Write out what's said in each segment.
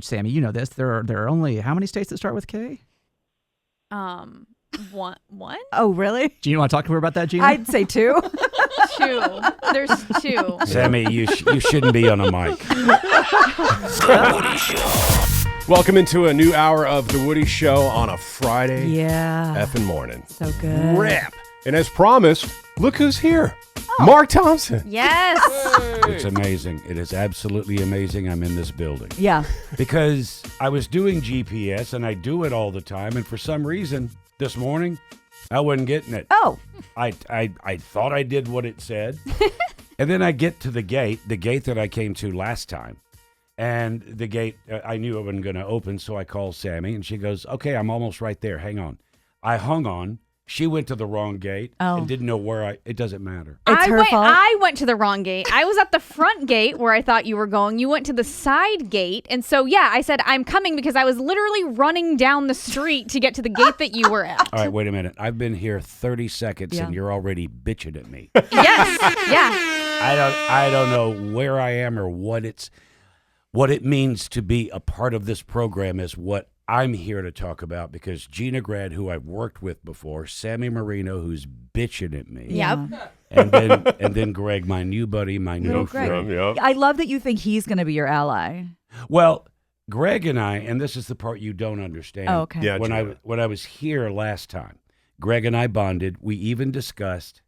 Sammy, you know this. There are only how many states that start with K? One? Oh, really? Do you want to talk to her about that, Gina? I'd say 2. 2. There's 2. Sammy, you shouldn't be on a mic. The Woody Show. Welcome into a new hour of The Woody Show on a Friday effing morning. So good. Rap. And as promised, look who's here. Mark Thompson. Yes. It's amazing. It is absolutely amazing I'm in this building. Yeah. Because I was doing GPS, and I do it all the time, and for some reason, this morning, I wasn't getting it. Oh. I thought I did what it said. And then I get to the gate that I came to last time. And the gate, I knew it wasn't going to open, so I called Sammy, and she goes, okay, I'm almost right there. Hang on. I hung on. She went to the wrong gate and didn't know where it doesn't matter. It's her fault? I went to the wrong gate. I was at the front gate where I thought you were going. You went to the side gate. And so, yeah, I said, I'm coming because I was literally running down the street to get to the gate that you were at. All right, wait a minute. I've been here 30 seconds and you're already bitching at me. Yes. Yeah. I don't know where I am or what it means to be a part of this program is what I'm here to talk about, because Gina Grad, who I've worked with before, Sammy Marino, who's bitching at me. Yep. And then Greg, my new buddy, my new friend. Yep. I love that you think he's going to be your ally. Well, Greg and I, and this is the part you don't understand. Oh, okay. Yeah, when I was here last time, Greg and I bonded. We even discussed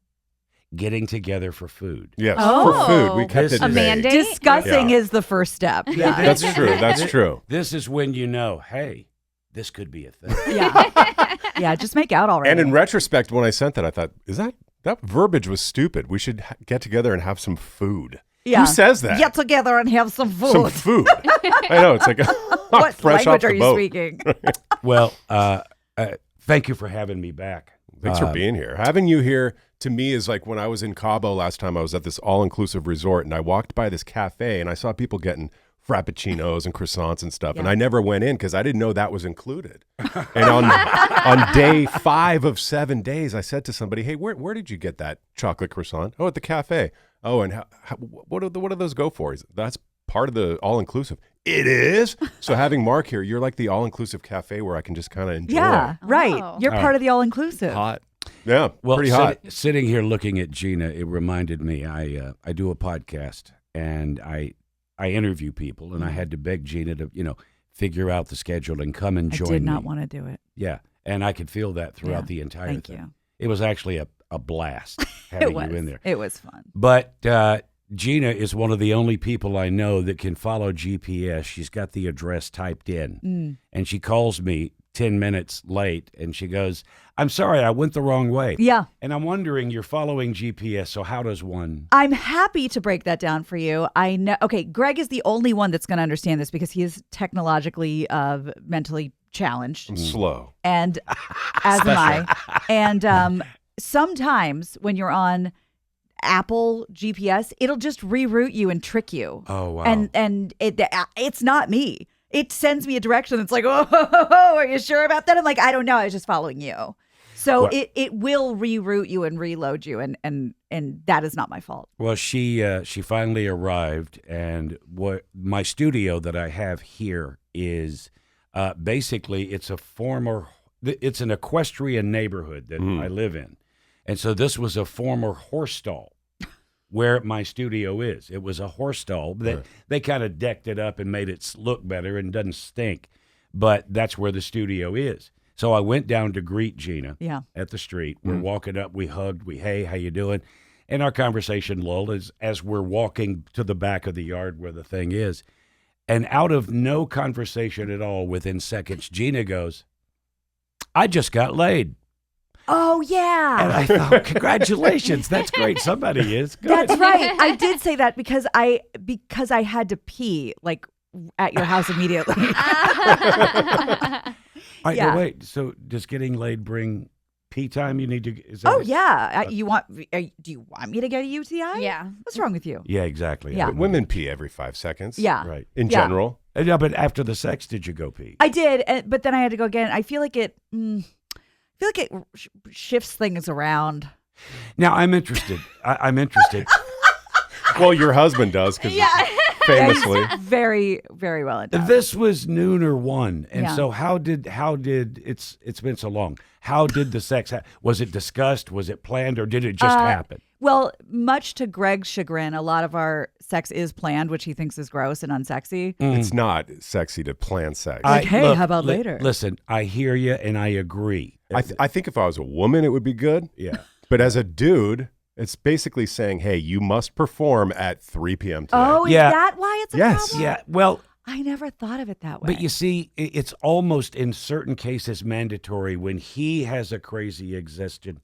getting together for food. Yes, Oh. for food. We kept it A vague. mandate? Discussing Yeah. is the first step. Yeah. That's true. That's true. This is when you know, hey, this could be a thing. Yeah. Yeah, just make out already. And in retrospect, when I sent that, I thought, that verbiage was stupid. We should get together and have some food. Yeah. Who says that? Get together and have some food. Some food. I know. It's like What fresh off language the are you boat. speaking? Well, thank you for having me back. Thanks for being here. Having you here, to me, is like when I was in Cabo last time. I was at this all-inclusive resort, and I walked by this cafe, and I saw people getting frappuccinos and croissants and stuff, and I never went in because I didn't know that was included. And on day 5 of 7 days, I said to somebody, hey, where did you get that chocolate croissant? Oh, at the cafe. Oh, and what do those go for? That's part of the all-inclusive. It is. So having Mark here, you're like the all-inclusive cafe where I can just kind of enjoy. Yeah, right. Oh. You're part of the all-inclusive. Hot. Yeah, Well, pretty hot. Sitting here looking at Gina, it reminded me. I do a podcast and I interview people, and I had to beg Gina to figure out the schedule and come and join me. I did not want to do it. Yeah, and I could feel that throughout the entire Thank thing. you. It was actually a blast having you in there. It was fun. But Gina is one of the only people I know that can follow GPS. She's got the address typed in, and she calls me 10 minutes late, and she goes, I'm sorry, I went the wrong way. Yeah. And I'm wondering, you're following GPS, so how does one? I'm happy to break that down for you. I know. Okay, Greg is the only one that's going to understand this because he is technologically, mentally challenged. I'm slow. And as am I. And sometimes when you're on Apple GPS, it'll just reroute you and trick you. Oh, wow. And it's not me. It sends me a direction that's like, oh, are you sure about that? I'm like, I don't know. I was just following you. So Well- it will reroute you and reload you, and that is not my fault. Well, she finally arrived, and what my studio that I have here is basically it's an equestrian neighborhood that I live in, and so this was a former horse stall where my studio is. It was a horse stall. They kind of decked it up and made it look better and doesn't stink, but that's where the studio is. So I went down to greet Gina at the street. We're walking up. We hugged. Hey, how you doing? And our conversation lulled as we're walking to the back of the yard where the thing is. And out of no conversation at all, within seconds, Gina goes, I just got laid. Oh, yeah. And I thought, congratulations. That's great. Somebody is. Good. That's right. I did say that because I had to pee like at your house immediately. All right, Yeah. no, wait. So does getting laid bring pee time? You need to. Is that Oh it? yeah. Do you want me to get a UTI? Yeah. What's wrong with you? Yeah, exactly. Yeah. But women pee every 5 seconds. Yeah. Right. In Yeah. general. Yeah, but after the sex, did you go pee? I did, but then I had to go again. I feel like it. Shifts things around. Now I'm interested. I'm interested. Well, your husband does because Famously. Very, very well endowed. This was noon or 1, and Yeah. so how did it's been so long? How did the sex? Was it discussed? Was it planned, or did it just happen? Well, much to Greg's chagrin, a lot of our sex is planned, which he thinks is gross and unsexy. It's not sexy to plan sex. Like, hey, how about later? Listen, I hear you, and I agree. I think if I was a woman, it would be good. Yeah. But as a dude, it's basically saying, hey, you must perform at 3 p.m. today. Oh, is Yeah. that why it's a Yes. problem? Yeah. Well, I never thought of it that way. but you see, it's almost in certain cases mandatory when he has a crazy existence,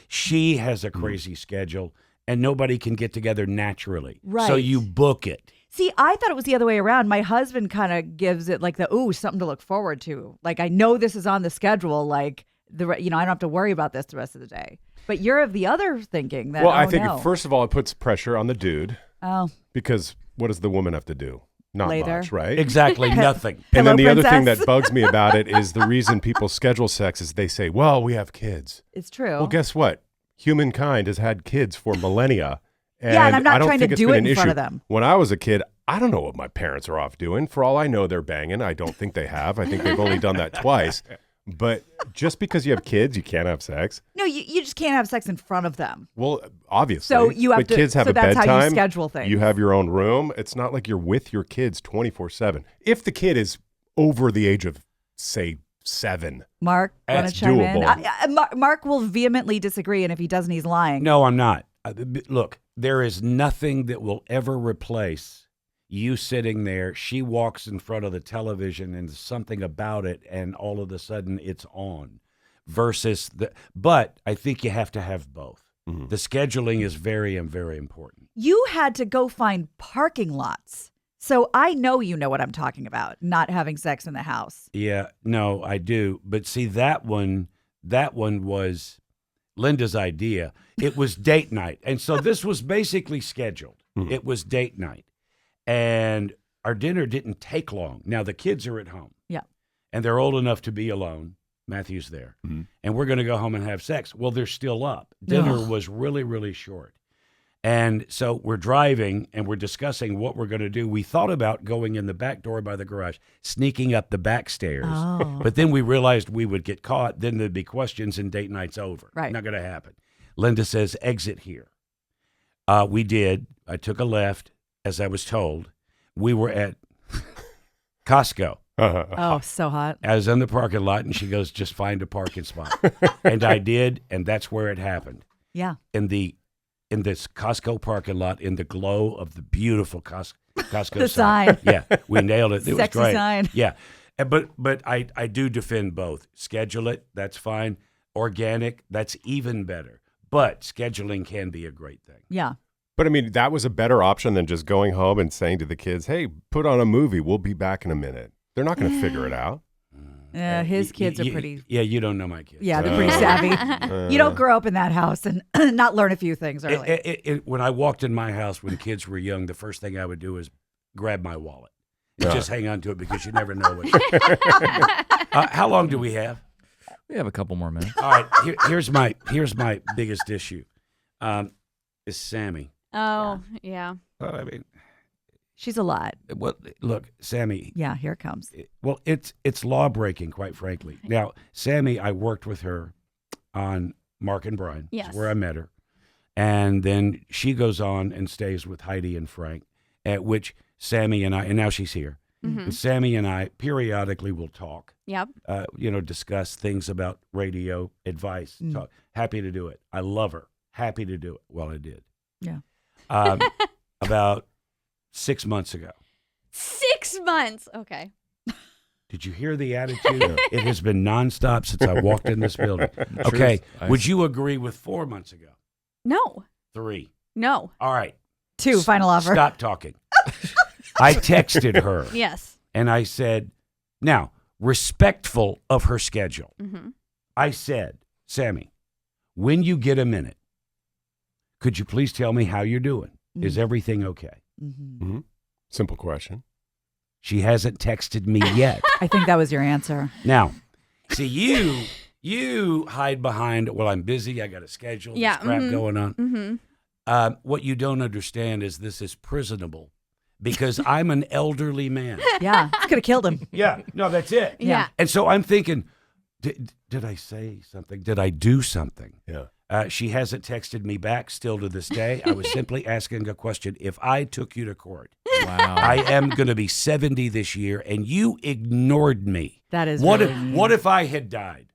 she has a crazy schedule, and nobody can get together naturally. So Right. you book it. See, I thought it was the other way around. My husband kind of gives it like something to look forward to. Like, I know this is on the schedule. Like, I don't have to worry about this the rest of the day. But you're of the other thinking that, Well, I oh, think no. first of all, it puts pressure on the dude Oh, because what does the woman have to do? Not Lay there. much, right? Exactly nothing. And then the Pillow other thing princess. that bugs me about it is the reason people schedule sex is they say, well, we have kids. it's true. Well, guess what? Humankind has had kids for millennia. And Yeah, and I'm not I don't trying to think it's do been it an in front issue. of them. When I was a kid, I don't know what my parents are off doing. For all I know, they're banging. I don't think they have. I think they've only done that twice. But just because you have kids, you can't have sex. No, you just can't have sex in front of them. Well, obviously. So you have but to- kids have so a that's how you bedtime. schedule things. You have your own room. It's not like you're with your kids 24/7. If the kid is over the age of, say, 7. Mark, want to That's chime in? doable. Mark will vehemently disagree, and if he doesn't, he's lying. No, I'm not. Look, there is nothing that will ever replace you sitting there. She walks in front of the television and something about it, and all of a sudden it's on. Versus but I think you have to have both. The scheduling is very, very important. You had to go find parking lots. So I know you know what I'm talking about, not having sex in the house. Yeah, no, I do. But see, that one was Linda's idea. It was date night. And so this was basically scheduled. It was date night. And our dinner didn't take long. Now, the kids are at home. Yeah. And they're old enough to be alone. Matthew's there. And we're going to go home and have sex. Well, they're still up. Dinner was really, really short. And so we're driving and we're discussing what we're going to do. We thought about going in the back door by the garage, sneaking up the back stairs. Oh. But then we realized we would get caught. Then there'd be questions and date night's over. Right. Not going to happen. Linda says, exit here. We did. I took a left, as I was told. We were at Costco. Oh, so hot. I was in the parking lot, and she goes, just find a parking spot. And I did, and that's where it happened. Yeah. In this Costco parking lot, in the glow of the beautiful Costco The sign. Yeah, we nailed it. It was Sexy great. sign. Yeah, but I do defend both. Schedule it, that's fine. Organic, that's even better. But scheduling can be a great thing. Yeah. But I mean, that was a better option than just going home and saying to the kids, hey, put on a movie. We'll be back in a minute. They're not going to figure it out. His kids are pretty. Yeah, you don't know my kids. Yeah, they're pretty savvy. You don't grow up in that house and not learn a few things early. When I walked in my house when kids were young, the first thing I would do is grab my wallet and just hang on to it because you never know what. How long do we have? We have a couple more minutes. All right. Here's my biggest issue. Is Sammy. Oh, yeah. I mean, She's a lot. well, look, Sammy. Yeah, here it comes. Well, it's law breaking, quite frankly. Now, Sammy, I worked with her on Mark and Brian. Yes. That's where I met her. And then she goes on and stays with Heidi and Frank, at which Sammy and I, and now she's here. And Sammy and I periodically will talk, Yep. discuss things about radio, advice. Talk. Happy to do it. I love her. Happy to do it. Well, I did. Yeah. About 6 months ago. 6 months. Okay. Did you hear the attitude? It has been nonstop since I walked in this building. Okay. Would you agree with 4 months ago? No. 3. No. All right. 2, final offer. Stop talking. I texted her Yes. and I said, now, respectful of her schedule, I said, Sammy, when you get a minute, could you please tell me how you're doing? Is everything okay? Simple question. She hasn't texted me yet. I think that was your answer. Now, see, you hide behind, well, I'm busy, I got a schedule, Yeah, there's crap going on. What you don't understand is this is prisonable because I'm an elderly man. Yeah, could have killed him. Yeah, no, that's it. Yeah. And so I'm thinking, did I say something? Did I do something? Yeah. She hasn't texted me back still to this day. I was simply asking a question. If I took you to court, Wow. I am going to be 70 this year, and you ignored me. That is What really what if I had died?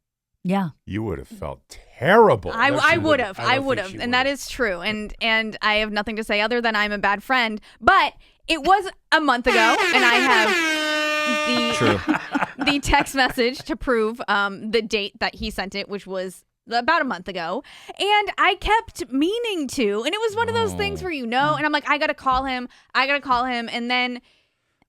Yeah. You would have felt terrible. I would have. I don't I would think have. she And that would've. is true. And I have nothing to say other than I'm a bad friend. But it was a month ago, and I have the text message to prove the date that he sent it, which was about a month ago. And I kept meaning to. And it was one of those things where and I'm like, I got to call him. And then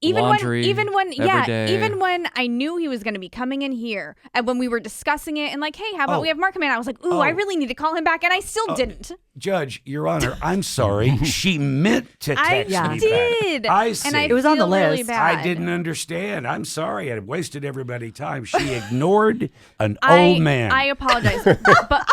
Laundry even when every day. even when I knew he was going to be coming in here and when we were discussing it and like, hey, how about we have Mark come in? I was like, ooh, I really need to call him back, and I still didn't. Judge, Your Honor, I'm sorry. She meant to text I me did. back. I And see. I It was on the feel really list. bad. I didn't understand. I'm sorry. I wasted everybody's time. She ignored an I- old man. I apologize.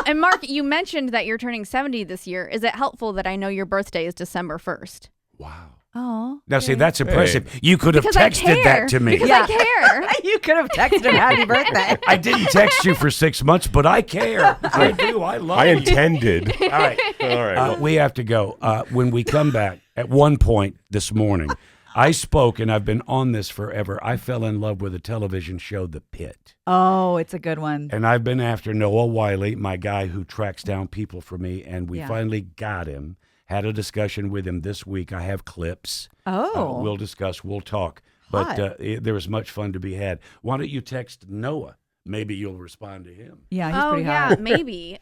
And Mark, you mentioned that you're turning 70 this year. Is it helpful that I know your birthday is December 1st? Wow. Oh. Now, see, that's impressive. You could have Because I texted care. that to me. Because I care. You could have texted him happy birthday. I didn't text you for 6 months, but I care. I do. I love I you. intended. All right. All right. We have to go. When we come back, at one point this morning, I spoke, and I've been on this forever. I fell in love with a television show, The Pit. Oh, it's a good one. And I've been after Noah Wiley, my guy who tracks down people for me, and we Yeah. finally got him. Had a discussion with him this week. I have clips. Oh. We'll discuss. We'll talk. But Hot. there was much fun to be had. Why don't you text Noah? Maybe you'll respond to him. Yeah, he's Oh pretty yeah, hot. maybe,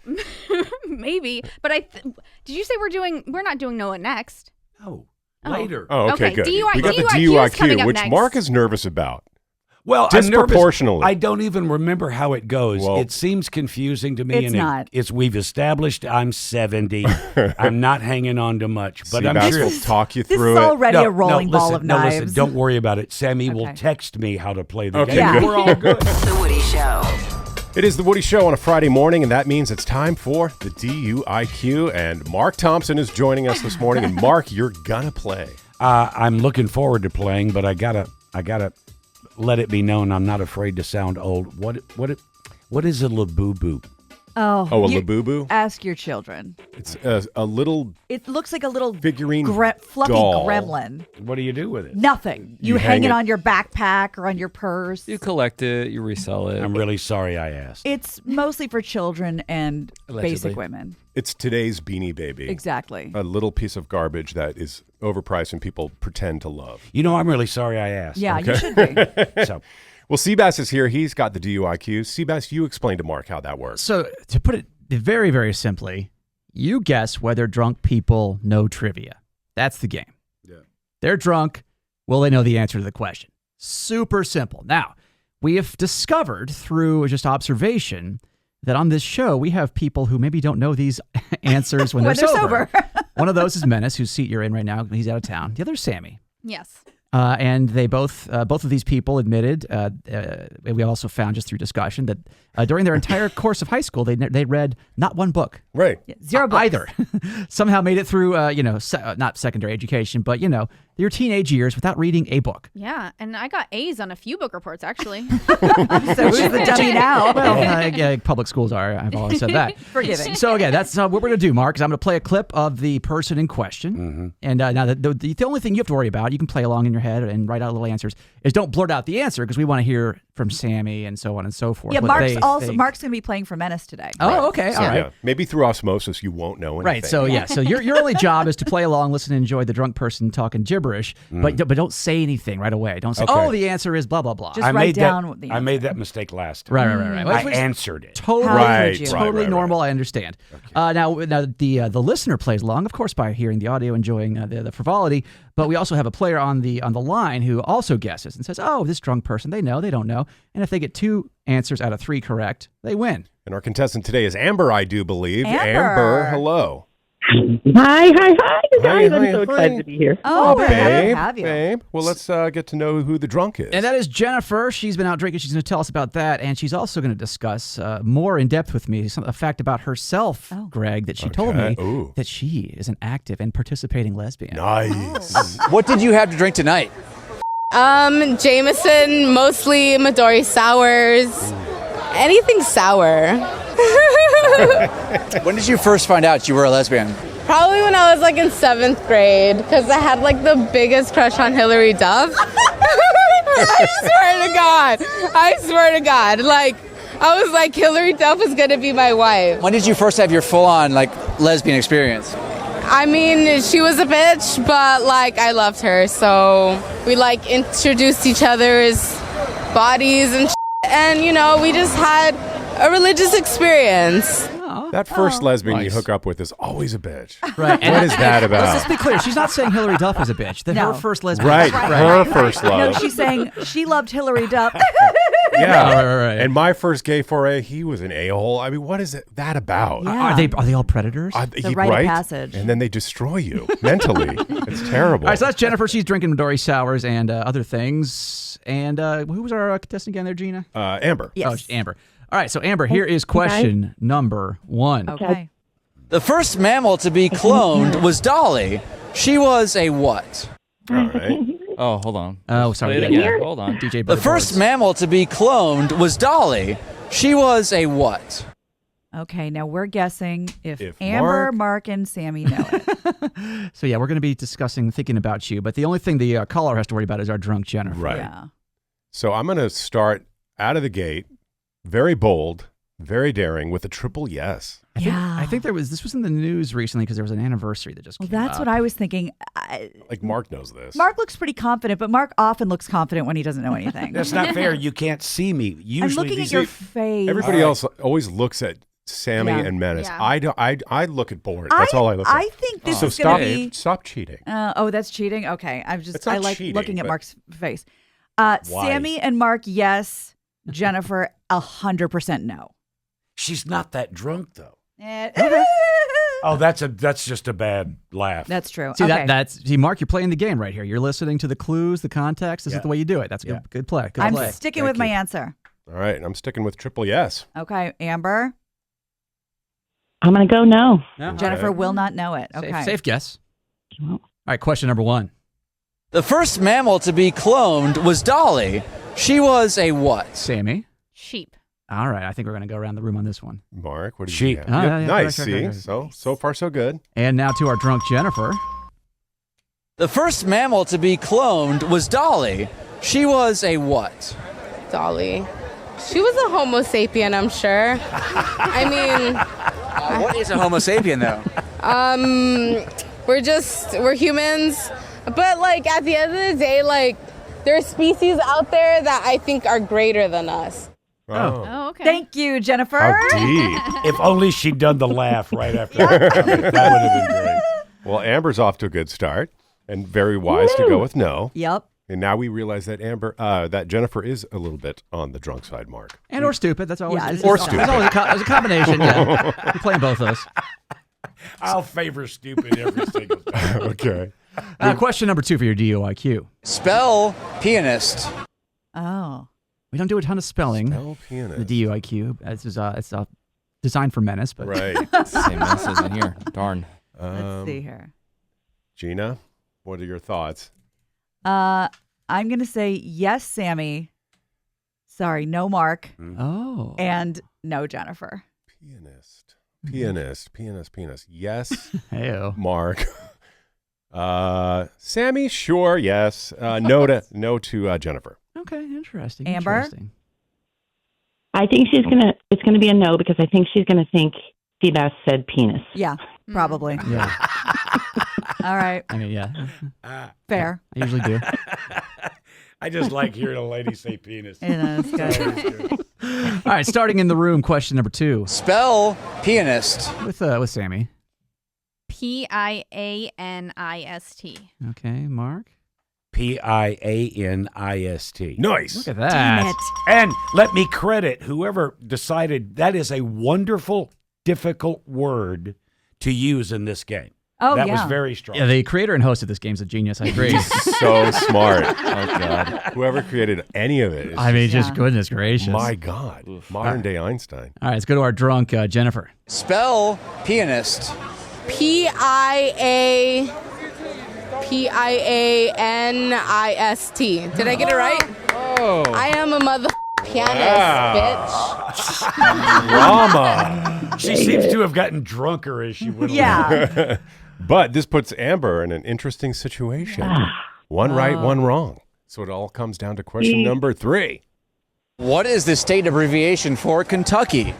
maybe. But did you say we're not doing Noah next? No, Oh. later. Oh, okay, Okay, good. DUI We got the DUIQ is coming DUIQ, up which next. Mark is nervous about. Well, I'm nervous. Disproportionately. I don't even remember how it goes. Well- It seems confusing to me. It's and not. We've established I'm 70. I'm not hanging on to much, but I'm Seabass sure. will talk you This through is it. already a rolling ball listen, of knives. listen, don't worry about it. Sammy will Okay. text me how to play the Okay, game. good. We're all good. The Woody Show. It is the Woody Show on a Friday morning, and that means it's time for the DUIQ. And Mark Thompson is joining us this morning. And Mark, you're gonna play. I'm looking forward to playing, but I gotta let it be known I'm not afraid to sound old. What is a labubu? Oh, Oh, a you- labubu? Ask your children. It's a little It looks like a little figurine fluffy doll. gremlin. What do you do with it? Nothing. You You hang hang it it- on your backpack or on your purse. You collect it, you resell it. I'm really sorry I asked. It's mostly for children and Allegedly. basic women. It's today's Beanie Baby. Exactly. A little piece of garbage that is overpriced and people pretend to love. You know, I'm really sorry I asked. Yeah, you should be. So, Well, Seabass is here. He's got the DUIQ. Seabass, you explain to Mark how that works. So to put it very, very simply, you guess whether drunk people know trivia. That's the game. Yeah. They're drunk. Will they know the answer to the question? Super simple. Now, we have discovered through just observation that on this show, we have people who maybe don't know these answers when, When they're they're sober. sober. One of those is Menace, whose seat you're in right now. He's out of town. The other is Sammy. Yes. And they both of these people admitted, we also found just through discussion, that during their entire course of high school, they read not one book. Right. Zero books. Either. Somehow made it through, not secondary education, but, your teenage years without reading a book. Yeah, and I got A's on a few book reports actually. So who's the dummy now? Well, public schools are. I've always said that. Forgiving. So again, that's what we're going to do, Mark. Is I'm going to play a clip of the person in question, and now the only thing you have to worry about, you can play along in your head and write out little answers, is don't blurt out the answer because we want to hear from Sammy and so on and so forth. Yeah, what Mark's they also think. Mark's gonna be playing for Menace today. Oh, okay, So, all right. yeah, maybe through osmosis you won't know anything. Right. So yeah. So your only job is to play along, listen, and enjoy the drunk person talking gibberish, but don't say anything right away. Don't say, Okay. "Oh, the answer is blah blah blah." Just I write made down that. what the I answer made that mistake last time. right. I Which is answered it. Totally, Right, totally right. normal. I understand. Now the listener plays along, of course, by hearing the audio, enjoying the frivolity. But we also have a player on the line who also guesses and says, "Oh, this drunk person, they know, they don't know." And if they get 2 answers out of 3 correct, they win. And our contestant today is Amber, I do believe. Amber. Hello. Hi, guys. I'm so hi. excited to be here. Oh, we're happy to babe, have you. babe. Well, let's get to know who the drunk is. And that is Jennifer. She's been out drinking. She's going to tell us about that. And she's also going to discuss more in depth with me a fact about herself, Greg, that she told me Ooh. that she is an active and participating lesbian. Nice. What did you have to drink tonight? Jameson, mostly Midori sours. Anything sour. When did you first find out you were a lesbian? Probably when I was like in 7th grade, because I had like the biggest crush on Hillary Duff. I swear to God. Like, I was like, Hillary Duff is gonna be my wife. When did you first have your full-on lesbian experience? I mean, she was a bitch, but like I loved her, so we like introduced each other's bodies and and we just had a religious experience. That first lesbian you Nice. hook up with is always a bitch. Right. What is that about? Let's just be clear. She's not saying Hillary Duff is a bitch. That No. her first lesbian. Right, her first No, love. she's saying she loved Hillary Duff. Yeah, Right. and my first gay foray, he was an a-hole. I mean, what is that about? Yeah. Are they all predators? The rite of passage. And then they destroy you mentally. It's terrible. All right, so that's Jennifer. She's drinking Midori sours and other things. And who was our contestant again there, Gina? Amber. Yes. Oh, it's Amber. All right, so Amber, here is question number 1. Okay. The first mammal to be cloned was Dolly. She was a what? All right. Oh, hold on. Oh, sorry. Play it Yeah, again. yeah. Hold on. DJ The first mammal to be cloned was Dolly. She was a what? Okay, now we're guessing if If Amber, Mark- Mark, and Sammy know it. So, yeah, we're going to be thinking about you. But the only thing the caller has to worry about is our drunk Jennifer. Right. Yeah. So I'm going to start out of the gate, very bold, very daring, with a triple yes. I think this was in the news recently because there was an anniversary that just Well, came that's up. what I was thinking. Like Mark knows this. Mark looks pretty confident, but Mark often looks confident when he doesn't know anything. That's not fair. You can't see me. Usually I'm looking at your face. Everybody else always looks at Sammy Yeah. and Menace. Yeah. I look at Bort. That's all I look at. I think this So is going to be. stop cheating. That's cheating. Okay, It's not I like cheating, looking at but- Mark's face. Sammy and Mark, yes. Jennifer, 100% no. She's not that drunk though. Eh, Oh, that's just a bad laugh. That's true. See, okay. see, Mark, you're playing the game right here. You're listening to the clues, the context. This is Yeah. the way you do it. That's a Yeah. good play. Good I'm play. sticking Thank with my you. answer. All right, and I'm sticking with triple yes. Okay, Amber. I'm going to go no. No? Jennifer will not know it. Safe- Okay. Safe guess. All right, question number 1. The first mammal to be cloned was Dolly. She was a what? Sammy. Sheep. All right, I think we're going to go around the room on this one. Mark, what do She- you have? Oh, Yep, yeah, nice. correct, See, correct. so far so good. And now to our drunk Jennifer. The first mammal to be cloned was Dolly. She was a what? Dolly. She was a Homo sapien, I'm sure. I mean, What is a Homo sapien, though? we're humans, but like at the end of the day, like there are species out there that I think are greater than us. Oh, okay. Thank you, Jennifer. How deep. If only she'd done the laugh right after that. That would have been great. Well, Amber's off to a good start and very wise to go with no. Yep. And now we realize that that Jennifer is a little bit on the drunk side, Mark. And or stupid. That's always, Yeah, it's or always- stupid. It's a combination. Yeah. We're playing both those. I'll favor stupid every single time. Okay. Question number 2 for your DUIQ. Spell pianist. Oh. We don't do a ton of spelling. Spell pianist. The DUIQ. It's designed for menace, but Right. Same mess isn't here. Darn. Let's see here. Gina, what are your thoughts? I'm going to say yes, Sammy. Sorry, no, Mark. oh, And no, Jennifer. Pianist. Yes, hey-o. Mark. Sammy, sure, yes. No to Jennifer. Okay, interesting. Amber? Interesting. I think it's going to be a no because I think she's going to think Seabass said penis. Yeah, probably. Yeah, All right. I mean, yeah, Fair. I usually do. I just like hearing a lady say penis. Yeah, that's good. All right, starting in the room. Question number 2 Spell pianist. with Sammy. Pianist. Okay, Mark. Pianist. Nice. Look at that. Damn it. And let me credit whoever decided that is a wonderful, difficult word to use in this game. Oh, that yeah. was very strong. Yeah, the creator and host of this game is a genius. I agree. So smart. Oh God. Whoever created any of it. Is I mean, just Yeah. goodness gracious. my God. Modern day Einstein. All right, let's go to our drunk Jennifer. Spell pianist. Pianist. Did I get it right? Oh. I am a mother pianist, bitch. Drama. She seems to have gotten drunker as she went along. Yeah. But this puts Amber in an interesting situation. One right, one wrong. So it all comes down to question number 3. What is the state abbreviation for Kentucky?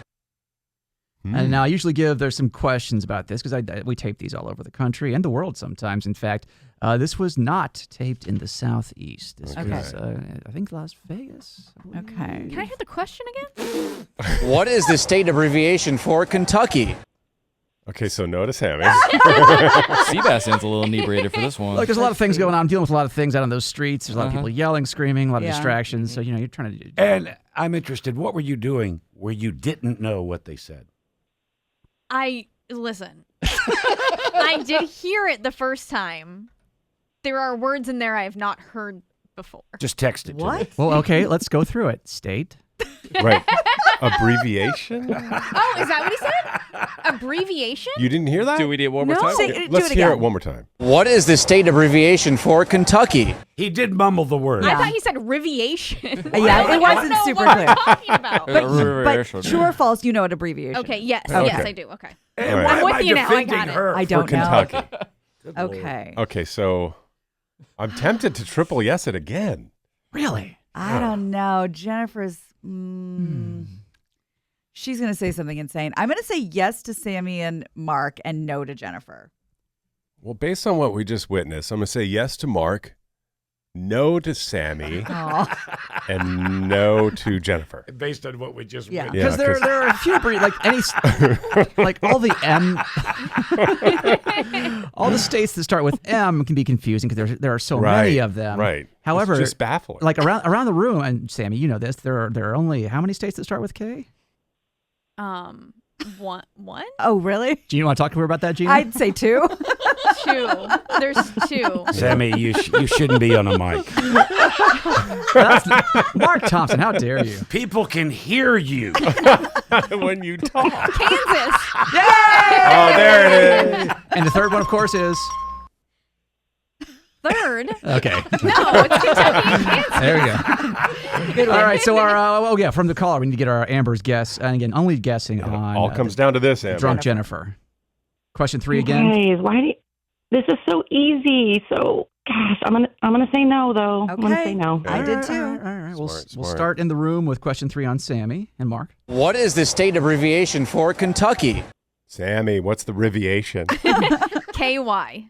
And now I usually there's some questions about this because we tape these all over the country and the world sometimes. In fact, this was not taped in the Southeast. This was, I think, Las Vegas. Okay. Can I hear the question again? What is the state abbreviation for Kentucky? Okay, so notice Sammy. Sebastian's a little inebriated for this one. Look, there's a lot of things going on. I'm dealing with a lot of things out on those streets. There's a lot of people yelling, screaming, a lot of Yeah. distractions. So, you're trying to... And I'm interested, what were you doing where you didn't know what they said? Listen. I did hear it the first time. There are words in there I have not heard before. Just text it to me. What? Well, okay, let's go through it. State. Right. Abbreviation? Oh, is that what he said? Abbreviation? You didn't hear that? Do we do it one more No. time? Say- Okay, do let's it hear again. it one more time. What is the state abbreviation for Kentucky? He did mumble the word. I thought he said riviation. Yeah, I it don't wasn't know super what clear. I'm talking about. But true or false, you know what abbreviation. Okay, yes, Okay. yes, I do. Okay. And All why right. I'm with am I you now. I defending got it. her? I For don't know. Kentucky. Good Lord. Okay. Okay, so I'm tempted to triple yes it again. Really? I don't know. Jennifer's. She's going to say something insane. I'm going to say yes to Sammy and Mark and no to Jennifer. Well, based on what we just witnessed, I'm going to say yes to Mark, no to Sammy, and no to Jennifer. Based on what we just Yeah. read. Because there are a few like all the M, all the states that start with M can be confusing because there are so many of them. Right. However, It's just baffling. like around the room, and Sammy, you know this. There are only how many states that start with K? One? Oh, really? Do you want to talk to her about that, Gina? I'd say 2. 2. There's 2. Sammy, you shouldn't be on a mic. Mark Thompson, how dare you? People can hear you. when you talk. Kansas. Oh, there it is. And the third one, of course, is 3rd. okay. No, it's Kentucky and Kansas. There we go. All right, so our from the caller, we need to get our Amber's guess, and again, only guessing on All comes down to this, Amber. drunk Jennifer. Question 3 again. Guys, why do you, this is so easy. So, gosh, I'm gonna say no though. I'm gonna say no. I did too. All right. We'll Smart. start in the room with question 3 on Sammy and Mark. What is the state abbreviation for Kentucky? Sammy, what's the riviation? KY.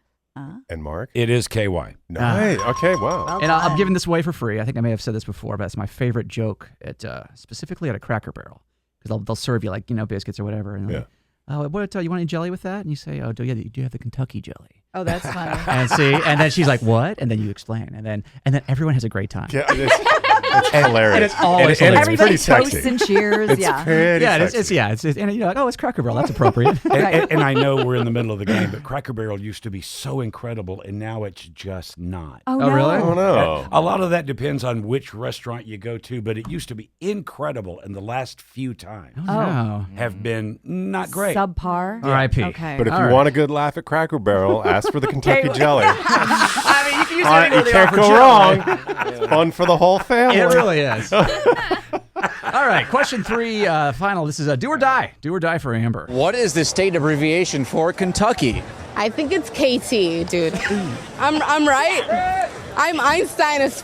And Mark? It is KY. Nice. Okay, wow. And I'm giving this away for free. I think I may have said this before, but it's my favorite joke at specifically at a Cracker Barrel because they'll serve you like biscuits or whatever. And Yeah. you want any jelly with that? And you say, oh, do you have the Kentucky jelly? Oh, that's funny. And then she's like, what? And then you explain, and then everyone has a great time. Yeah, it's hilarious. And it's always and it's Everybody pretty sexy. toasts and cheers. It's Yeah. pretty Yeah, sexy. and you're like, oh, it's Cracker Barrel. That's appropriate. And I know we're in the middle of the game, but Cracker Barrel used to be so incredible, and now it's just not. Oh, Oh, no. really? Oh, no. A lot of that depends on which restaurant you go to, but it used to be incredible, and the last few times Oh. have been not great. Subpar. R.I.P. Okay. But if All you right. want a good laugh at Cracker Barrel, ask for the Kentucky jelly. I mean, you can use All right, you can't go wrong. It's fun for the whole family. It really is. All right, question 3, final. This is a do or die. Do or die for Amber. What is the state abbreviation for Kentucky? I think it's KT, dude. I'm right. I'm Einstein as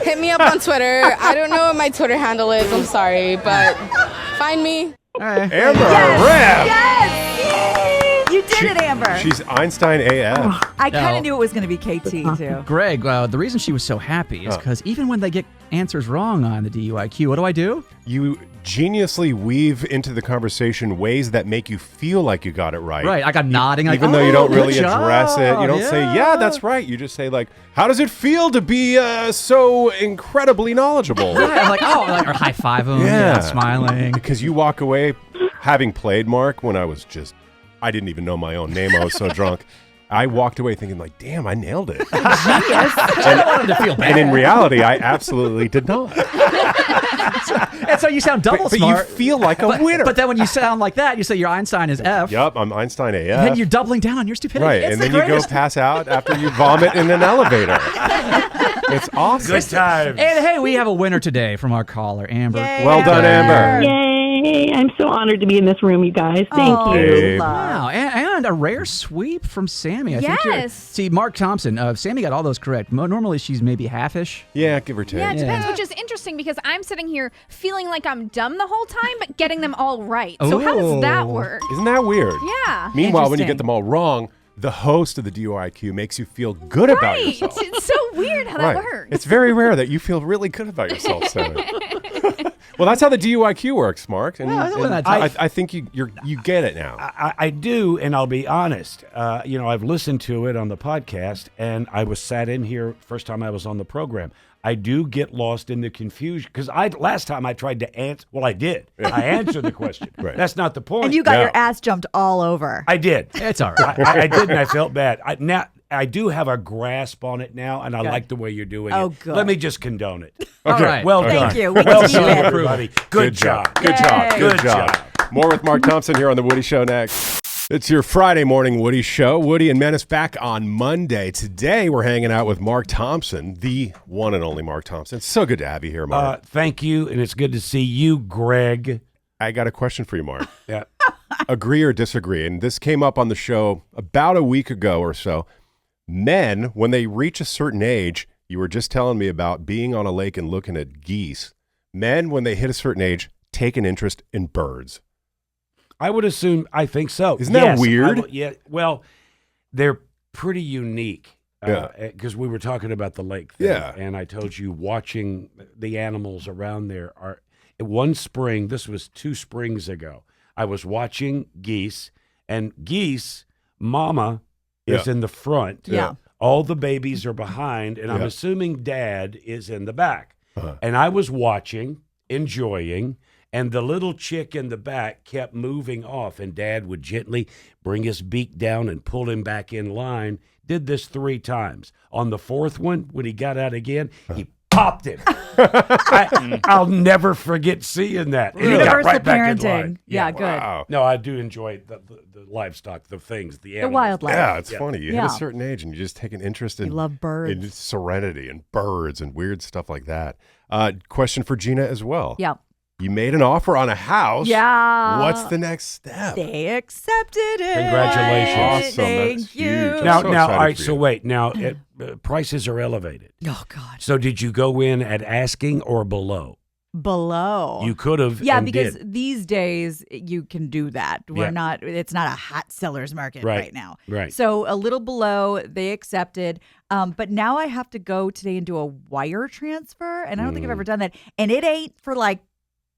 Hit me up on Twitter. I don't know what my Twitter handle is. I'm sorry, but find me. Amber, Yes! rip. Yes! You did it, Amber. She's Einstein AF. I kind Now- of knew it was going to be KT, too. Greg, the reason she was so happy is because even when they get answers wrong on the DUIQ, what do? You geniusly weave into the conversation ways that make you feel like you got it right. Right, like I'm nodding. Even like, though you "Oh, don't good really address it. You job, don't say, yeah, that's right. You just say, like, how does it feel to be so incredibly knowledgeable? Yeah, I'm like, or high five them, Yeah. smiling. Because you walk away having played Mark when I was just, I didn't even know my own name. I was so drunk. I walked away thinking like, damn, I nailed it. I don't want him to feel bad. And in reality, I absolutely did not. And so you sound double But smart. you feel like a winner. But then when you sound like that, you say your Einstein is F. Yup, I'm Einstein AF. And you're doubling down on your stupidity. Right, It's and the then you go greatest. pass out after you vomit in an elevator. It's awesome. Good times. And hey, we have a winner today from our caller, Amber. Yay, Well done, Amber. Yay! I'm so honored to be in this room, you guys. Thank Oh, you. Babe. Wow, and a rare sweep from Sammy. I think Yes. see, Mark Thompson, Sammy got all those correct. Normally she's maybe half-ish. Yeah, give or take. Yeah, it depends, which is interesting because I'm sitting here feeling like I'm dumb the whole time, but getting them all right. So how does that Oh. work? Isn't that weird? Yeah. Meanwhile, when you Interesting. get them all wrong, the host of the DUIQ makes you feel good about Right. yourself. It's so weird how that works. It's very rare that you feel really good about yourself, Sammy. Well, that's how the DUIQ works, Mark. And, Yeah, well, and that's- I think you get it now. I do, and I'll be honest. I've listened to it on the podcast, and I was sat in here first time I was on the program. I do get lost in the confusion because last time I tried to answer. Well, I did. I answered the question. Right. That's not the point. And you got Yeah. your ass jumped all over. I did. It's all right. I did, and I felt bad. Now I do have a grasp on it now, and I Good. like the way you're doing Oh, it. good. Let me just condone it. All right. Well Thank done. you. We Well can see done, it. everybody. Good job. Good job. Yay. Good Good job. job. More with Mark Thompson here on the Woody Show next. It's your Friday morning Woody Show. Woody and Menace back on Monday. Today we're hanging out with Mark Thompson, the one and only Mark Thompson. It's so good to have you here, Mark. Thank you, and it's good to see you, Greg. I got a question for you, Mark. Yeah. Agree or disagree? And this came up on the show about a week ago or so. Men, when they reach a certain age, you were just telling me about being on a lake and looking at geese. Men, when they hit a certain age, take an interest in birds. I would assume. I think so. Isn't that Yes, weird? Yeah. Well, they're pretty unique. Yeah. Because we were talking about the lake thing, Yeah. and I told you watching the animals around there are. One spring, this was 2 springs ago, I was watching geese, and geese, mama is Yeah. in the front. Yeah. All the babies are behind, and I'm Yeah. assuming dad is in the back. Uh-huh. And I was watching, enjoying, and the little chick in the back kept moving off, and Dad would gently bring his beak down and pull him back in line. Did this 3 times. On the 4th one, when he got out again, he popped him. I'll never forget seeing that. And he got Universal right back in parenting. line. Yeah, good. Wow. No, I do enjoy the livestock, the things, the animals. wildlife. Yeah, it's Yeah. funny. You hit Yeah. a certain age and you just take an interest in You love birds. in serenity and birds and weird stuff like that. Question for Gina as well. Yeah. You made an offer on a house. Yeah. What's the next step? They accepted it. Congratulations. Awesome. Thank That's you. huge. I'm Now, so all excited right, for so you. wait. Now, prices are elevated. Oh God. So did you go in at asking or below? Below. You could have. Yeah, and because did. these days you can do that. We're Yeah. not. It's not a hot seller's market right now. Right. So a little below, they accepted. But now I have to go today and do a wire transfer, and I don't think I've ever done that. And it ain't for like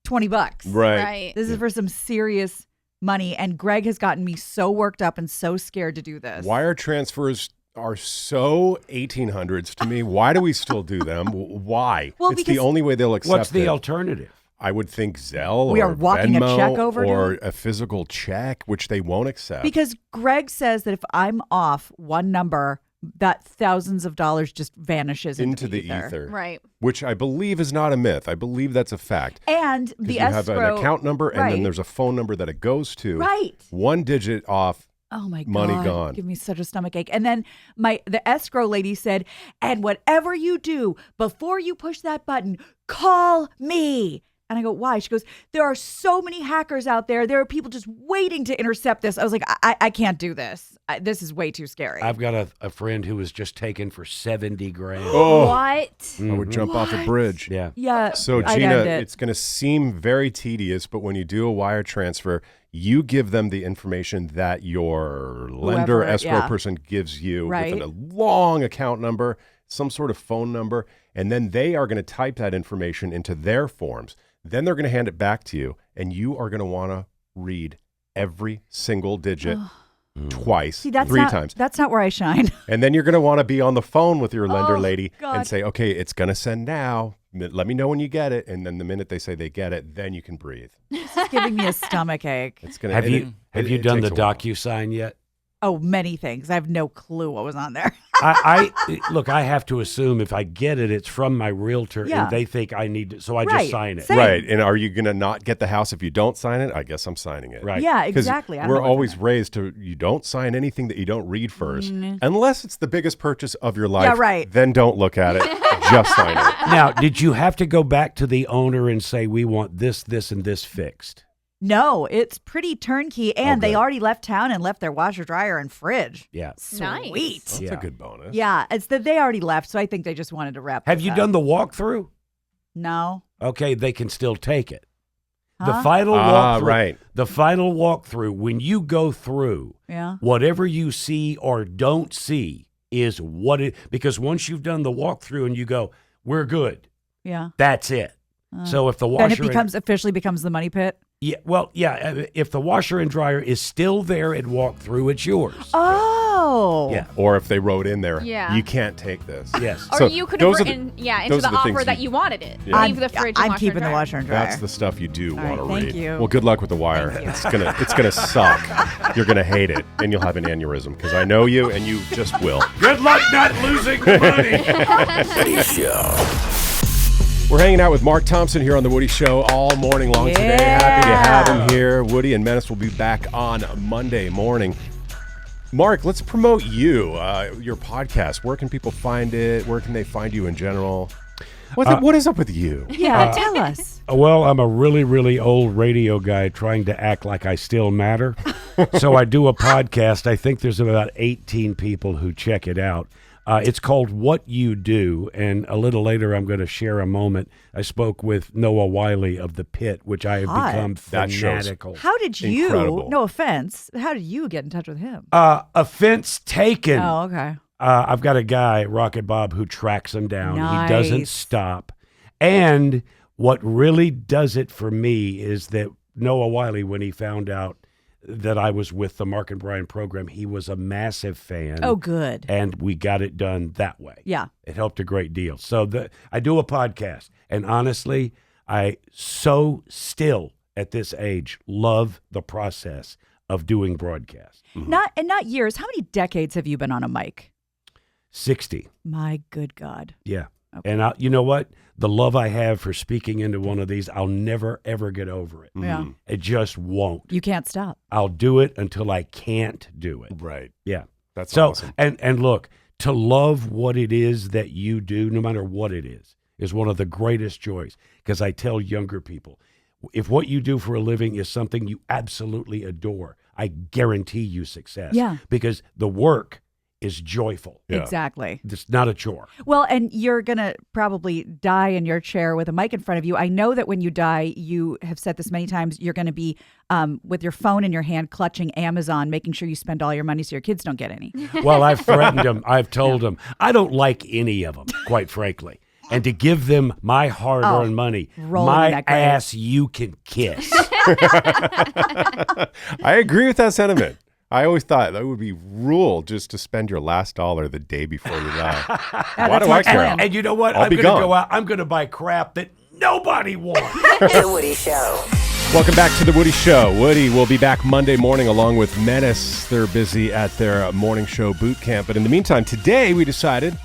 $20. Right. This is for some serious money. And Greg has gotten me so worked up and so scared to do this. Wire transfers are so 1800s to me. Why do we still do them? Why? Well, it's because- the only way they'll accept What's the it. alternative? I would think Zelle We or are walking a Venmo check over to or it? a physical check, which they won't accept. Because Greg says that if I'm off one number, that thousands of dollars just vanishes into the ether. Right. Which I believe is not a myth. I believe that's a fact. And 'Cause the you escrow. have an account number and then Right. there's a phone number that it goes to. Right. 1 digit off. Oh my God. Money gone. Give me such a stomach ache. And then the escrow lady said, and whatever you do, before you push that button, call me. And I go, why? She goes, there are so many hackers out there. There are people just waiting to intercept this. I was like, I can't do this. This is way too scary. I've got a friend who was just taken for $70,000. Oh, What? I would jump off a bridge. Yeah. Yeah. So I'd Gina, end it. it's going to seem very tedious, but when you do a wire transfer, you give them the information that your lender, Whoever, escrow yeah. person gives you Right. with a long account number, some sort of phone number, and then they are going to type that information into their forms. Then they're going to hand it back to you, and you are going to want to read every single digit twice, See, that's 3 not, times. That's not where I shine. And then you're going to want to be on the phone with your lender Oh, lady God. and say, okay, it's going to send now. let me know when you get it, and then the minute they say they get it, then you can breathe. This is giving me a stomach ache. It's gonna. Have you done the takes a while. DocuSign yet? Oh, many things. I have no clue what was on there. I look. I have to assume if I get it, it's from my realtor, Yeah. and they think I need to, so I Right. just sign it. Same. Right, and are you gonna not get the house if you don't sign it? I guess I'm signing it. Right. Yeah, 'Cause exactly. I don't We're know what's always in raised to you don't sign anything that you don't read first, unless it's the biggest purchase of your life. Yeah, right. Then don't look at it. Just sign it. Now, did you have to go back to the owner and say we want this, this, and this fixed? No, it's pretty turnkey, and they good. already left town and left their washer, dryer, and fridge. Yeah. Nice. Sweet. That's Yeah. a good bonus. Yeah, it's that they already left, so I think they just wanted to wrap. Have this you up. done the walkthrough? No. Okay, they can still take it. Huh? The final walkthrough. Right. The final walkthrough, when you go through, Yeah. whatever you see or don't see is what it, because once you've done the walkthrough and you go, we're good, Yeah. that's it. So if the Then washer it officially becomes the money pit. if the washer and dryer is still there at walkthrough, it's yours. Oh. Yeah. Or if they wrote in there, Yeah. you can't take this. Yes. Or So you could have those are the- written, into those the are the offer things that you wanted it. Yeah. Leave the fridge and I'm washer keeping and the dryer. washer and dryer. That's the stuff you do All want to right, read. thank you. Well, good luck with the wire. Thank you. It's gonna suck. You're gonna hate it, and you'll have an aneurysm because I know you, and you just will. Good luck not losing the money. Woody Show. We're hanging out with Mark Thompson here on the Woody Show all morning long today. Happy to have him here. Woody and Menace will be back on Monday morning. Mark, let's promote you, your podcast. Where can people find it? Where can they find you in general? What is up with you? Yeah, tell us. Well, I'm a really, really old radio guy trying to act like I still matter. So I do a podcast. I think there's about 18 people who check it out. It's called What You Do, and a little later I'm going to share a moment. I spoke with Noah Wiley of The Pit, which I have Hot. become That shows. fanatical. How did you, Incredible. no offense, how did you get in touch with him? Offense taken. Oh, okay. I've got a guy, Rocket Bob, who tracks him down. He doesn't Nice. stop. And what really does it for me is that Noah Wiley, when he found out that I was with the Mark and Brian program, he was a massive fan. Oh, good. And we got it done that way. Yeah. It helped a great deal. So I do a podcast. And honestly, I so still at this age love the process of doing broadcasts. Not years. How many decades have you been on a mic? 60. My good God. Yeah. Okay. And you know what? The love I have for speaking into one of these, I'll never, ever get over it. Yeah. It just won't. You can't stop. I'll do it until I can't do it. Right. Yeah. That's So, awesome. and look, to love what it is that you do, no matter what it is one of the greatest joys. Because I tell younger people, if what you do for a living is something you absolutely adore, I guarantee you success. Yeah. Because the work is joyful. Yeah. Exactly. It's not a chore. Well, and you're going to probably die in your chair with a mic in front of you. I know that when you die, you have said this many times, you're going to be with your phone in your hand, clutching Amazon, making sure you spend all your money so your kids don't get any. Well, I've threatened them. I've told them. I don't like any of them, quite frankly. And to give them my hard-earned money, rolling in my that grave. ass you can kiss. I agree with that sentiment. I always thought that would be rule just to spend your last dollar the day before you die. Why do I care? And you know what? I'll I'm be going to gone. go out. I'm going to buy crap that nobody wants. The Woody Show. Welcome back to the Woody Show. Woody will be back Monday morning along with Menace. They're busy at their morning show boot camp. But in the meantime, today we decided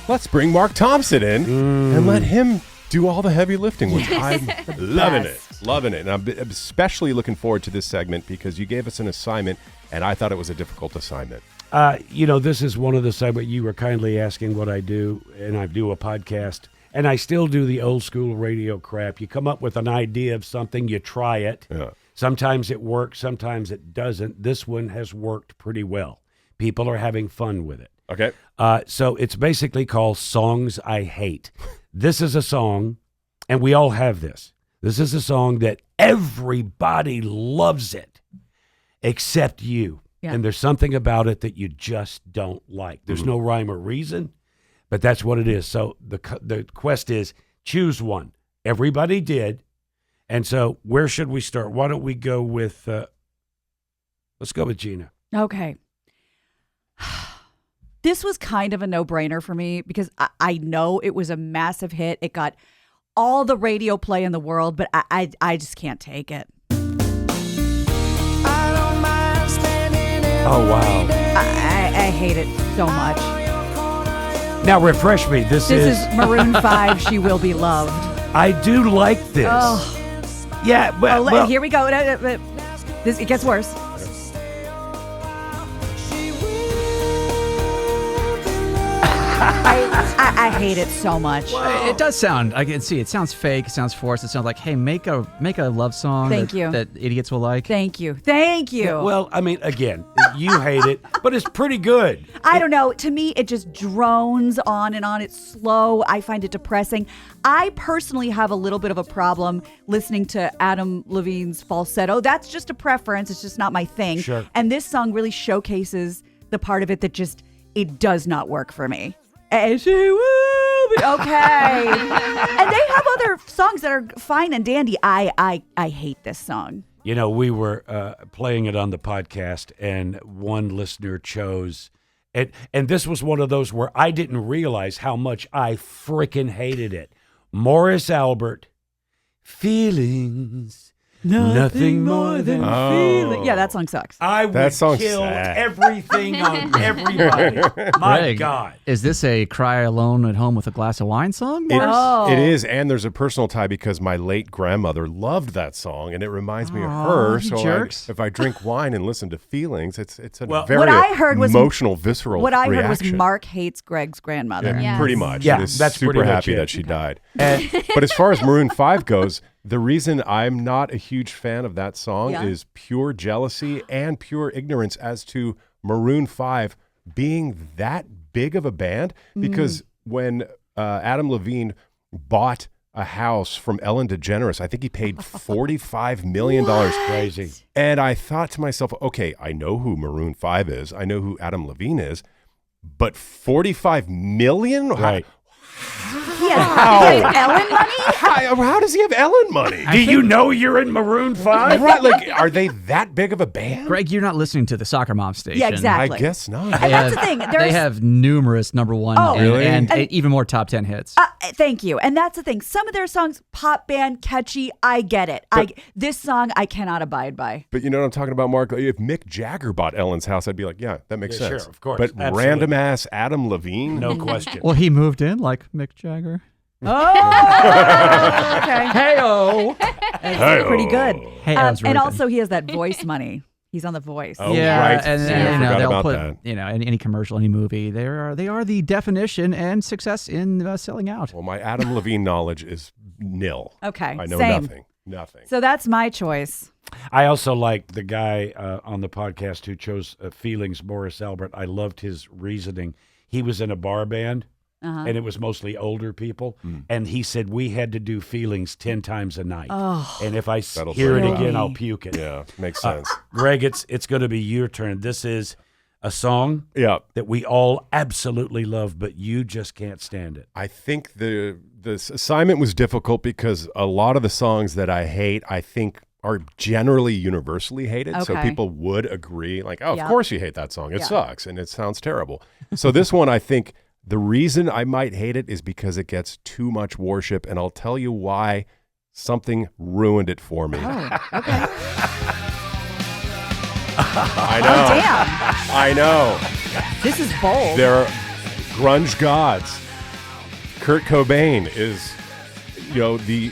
let's bring Mark Thompson in and let him do all the heavy lifting, which I'm loving it. Loving it. And I'm especially looking forward to this segment because you gave us an assignment and I thought it was a difficult assignment. This is one of the segments you were kindly asking what I do, and I do a podcast. And I still do the old school radio crap. You come up with an idea of something, you try it. Yeah. Sometimes it works, sometimes it doesn't. This one has worked pretty well. People are having fun with it. Okay. So it's basically called Songs I Hate. This is a song, and we all have this. This is a song that everybody loves it, except you. Yeah. And there's something about it that you just don't like. There's no rhyme or reason, but that's what it is. So the quest is choose one. Everybody did. And so where should we start? Why don't we go with, let's go with Gina. Okay. This was kind of a no-brainer for me because I know it was a massive hit. It got all the radio play in the world, but I just can't take it. Oh, wow. I hate it so much. Now, refresh me. This is Maroon 5, She Will Be Loved. I do like this. Oh. Yeah, well, here we go. It gets worse. I hate it so much. It does sound, I can see, it sounds fake, it sounds forced, it sounds like, hey, make a love song that idiots will like. Thank you. Well, I mean, again, you hate it, but it's pretty good. I don't know. To me, it just drones on and on. It's slow. I find it depressing. I personally have a little bit of a problem listening to Adam Levine's falsetto. That's just a preference. It's just not my thing. Sure. And this song really showcases the part of it that just, it does not work for me. And she will be okay. And they have other songs that are fine and dandy. I hate this song. You know, we were playing it on the podcast, and one listener chose, and this was one of those where I didn't realize how much I freaking hated it. Morris Albert, Feelings. Nothing more than feeling. Yeah, that song sucks. I would kill everything on everybody. My Greg, God. Is this a cry alone at home with a glass of wine song? It is, and there's a personal tie because my late grandmother loved that song, and it reminds me of her. So if I drink wine and listen to Feelings, it's a very what I heard was, emotional, visceral What I reaction. heard was Mark hates Greg's grandmother. Yeah, pretty much. Yeah, is that's super pretty happy much it. that she died. But as far as Maroon 5 goes, the reason I'm not a huge fan of that song is pure jealousy and pure ignorance as to Maroon 5 being that big of a band. Because when Adam Levine bought a house from Ellen DeGeneres, I think he paid $45 million. Crazy. And I thought to myself, okay, I know who Maroon 5 is. I know who Adam Levine is. But $45 million? Right. He has Ellen money? How does he have Ellen money? Do you know you're in Maroon 5? Right, like, are they that big of a band? Greg, you're not listening to the Soccer Mom station. Yeah, exactly. I guess not. And that's the thing. They have numerous number one and even more top 10 hits. Thank you. And that's the thing. Some of their songs, pop band, catchy, I get it. This song, I cannot abide by. But you know what I'm talking about, Mark? If Mick Jagger bought Ellen's house, I'd be like, yeah, that makes sense. Sure, of course. But Absolutely. random-ass Adam Levine? No question. Well, he moved in like Mick Jagger. Oh, okay. Hey-oh. That's pretty good. And also, he has that voice money. He's on The Voice. Oh, yeah, right. and I you know forgot they'll about put that. any commercial, any movie. They are the definition and success in selling out. Well, my Adam Levine knowledge is nil. Okay, I know same. Nothing. So that's my choice. I also like the guy on the podcast who chose Feelings, Morris Albert. I loved his reasoning. He was in a bar band, and it was mostly older people. And he said we had to do Feelings 10 times a night. Oh, and if I That'll hear it throw again, me. I'll puke it. Yeah, makes sense. Greg, it's going to be your turn. This is a song that we all absolutely love, but you just can't stand it. I think the assignment was difficult because a lot of the songs that I hate, I think are generally universally hated. So Okay. people would agree, like, oh, Yeah. of course you hate that song. It Yeah. sucks and it sounds terrible. So this one, I think the reason I might hate it is because it gets too much worship. And I'll tell you why something ruined it for me. Oh, okay. I know. Oh, damn. I know. This is bold. They're grunge gods. Kurt Cobain is, the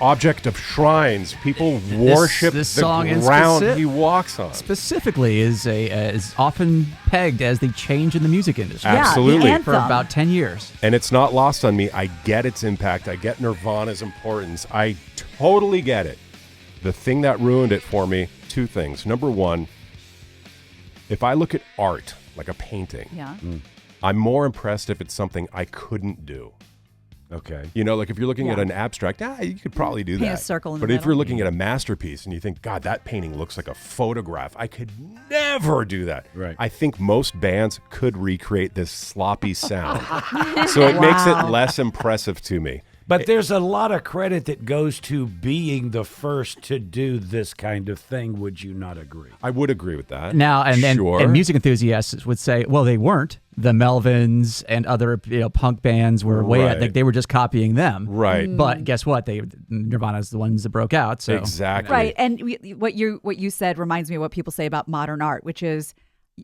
object of shrines. People worship this the song in ground specific- he walks on. Specifically, is often pegged as the change in the music industry. Yeah, Absolutely. the anthem. For about 10 years. And it's not lost on me. I get its impact. I get Nirvana's importance. I totally get it. The thing that ruined it for me, two things. Number one, if I look at art, like a painting, Yeah. I'm more impressed if it's something I couldn't do. Okay. Like if you're looking at Yeah. an abstract, you could probably do Paint a that. circle in the But if middle. you're looking at a masterpiece and you think, God, that painting looks like a photograph, I could never do that. Right. I think most bands could recreate this sloppy sound. So it makes it Wow. less impressive to me. But there's a lot of credit that goes to being the first to do this kind of thing. Would you not agree? I would agree with that. Now, and Sure. music enthusiasts would say, well, they weren't. The Melvins and other punk bands were way Right. like they were just copying them. Right. But guess what? Nirvana's the ones that broke out. So Exactly. Right. And what you said reminds me of what people say about modern art, which is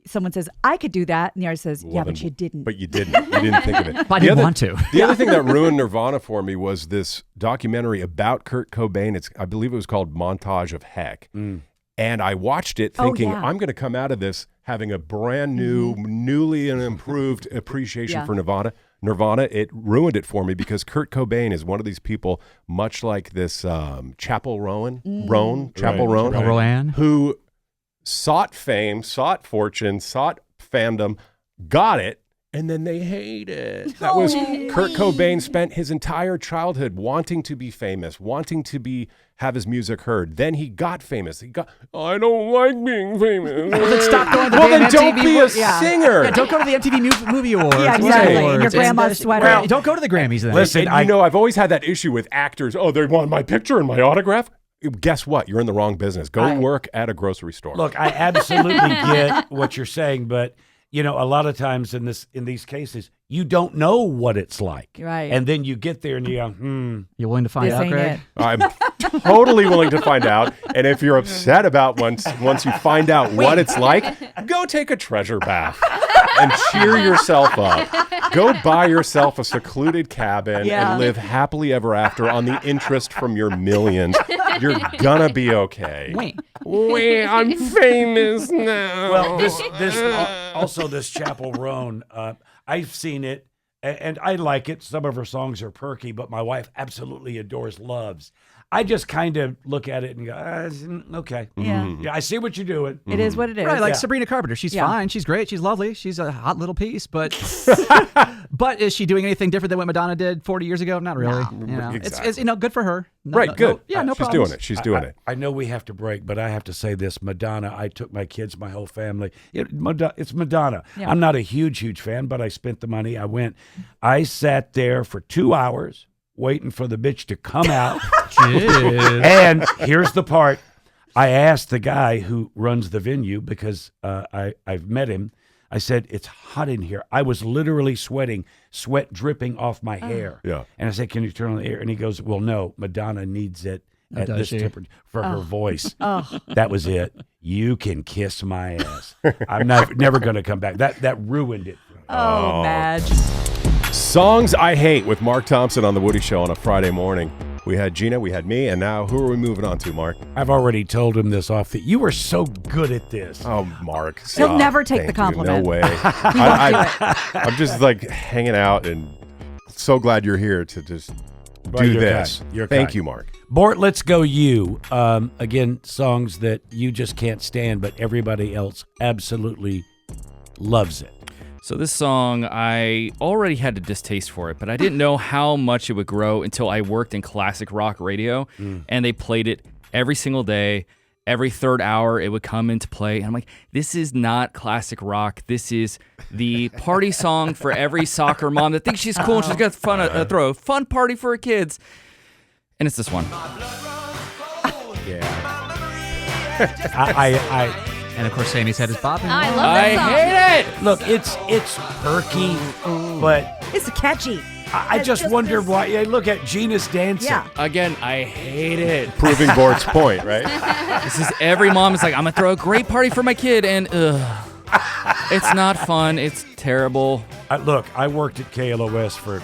someone says, I could do that. And the artist says, yeah, but you didn't. But you didn't. You didn't think of it. I didn't want to. The other thing that ruined Nirvana for me was this documentary about Kurt Cobain. I believe it was called Montage of Heck. And I watched it thinking, I'm going to come out of this having a brand new, newly and improved appreciation for Nirvana. It ruined it for me because Kurt Cobain is one of these people, much like this Chapel Roan, who sought fame, sought fortune, sought fandom, got it, and then they hate it. That was Kurt Cobain spent his entire childhood wanting to be famous, wanting to have his music heard. Then he got famous. I don't like being famous. Well, then stop going to the then MTV don't be a singer. Yeah, don't go to the MTV Movie Awards. Yeah, exactly. Awards. In your grandma's sweater. Well, don't go to the Grammys then. Listen, I've always had that issue with actors. Oh, they want my picture and my autograph. Guess what? You're in the wrong business. Go work at a grocery store. Look, I absolutely get what you're saying, but a lot of times in these cases, you don't know what it's like. Right. And then you get there and you go, You're willing to find out, Greg? I'm totally willing to find out. And if you're upset about once you find out what it's like, go take a treasure bath and cheer yourself up. Go buy yourself a secluded cabin and live happily ever after on the interest from your millions. You're gonna be okay. Wait, I'm famous now. Well, this Chapel Roan, I've seen it, and I like it. Some of her songs are perky, but my wife absolutely loves. I just kind of look at it and go, okay. Yeah. Yeah, I see what you're doing. It is what it is. Right, like Sabrina Carpenter. She's fine. She's great. She's lovely. She's a hot little piece. But but is she doing anything different than what Madonna did 40 years ago? Not really. It's good for her. Right, good. No She's problems. doing it. She's doing it. I know we have to break, but I have to say this. Madonna, I took my kids, my whole family. It's Madonna. Yeah. I'm not a huge fan, but I spent the money. I went. I sat there for 2 hours waiting for the bitch to come out. And here's the part. I asked the guy who runs the venue because I've met him. I said, it's hot in here. I was literally sweating, sweat dripping off my hair. Yeah. And I said, can you turn on the air? And he goes, well, no, Madonna needs it at this temperature for her voice. That was it. You can kiss my ass. I'm never going to come back. That ruined it. Oh, Madge. Songs I Hate with Mark Thompson on The Woody Show on a Friday morning. We had Gina, we had me, and now who are we moving on to, Mark? I've already told him this off. You were so good at this. Oh, Mark. He'll stop. never take Thank the compliment. You. No way. I'm just hanging out and so glad you're here to just do you're this. kind. You're Thank kind. you, Mark. Bort, let's go you. Again, songs that you just can't stand, but everybody else absolutely loves it. So this song, I already had a distaste for it, but I didn't know how much it would grow until I worked in classic rock radio, and they played it every single day. Every third hour, it would come into play, and I'm like, this is not classic rock. This is the party song for every soccer mom that thinks she's cool and she's got fun throw a fun party for her kids. And it's this one. Yeah. I And of course, Sammy's head is bobbing. I love that song. hate it. look, it's perky, but It's catchy. I just wonder why. Yeah, look at Gina's dancing. Yeah. Again, I hate it. Proving Bort's point, right? This is every mom is like, I'm going to throw a great party for my kid, and it's not fun. It's terrible. Look, I worked at KLOS for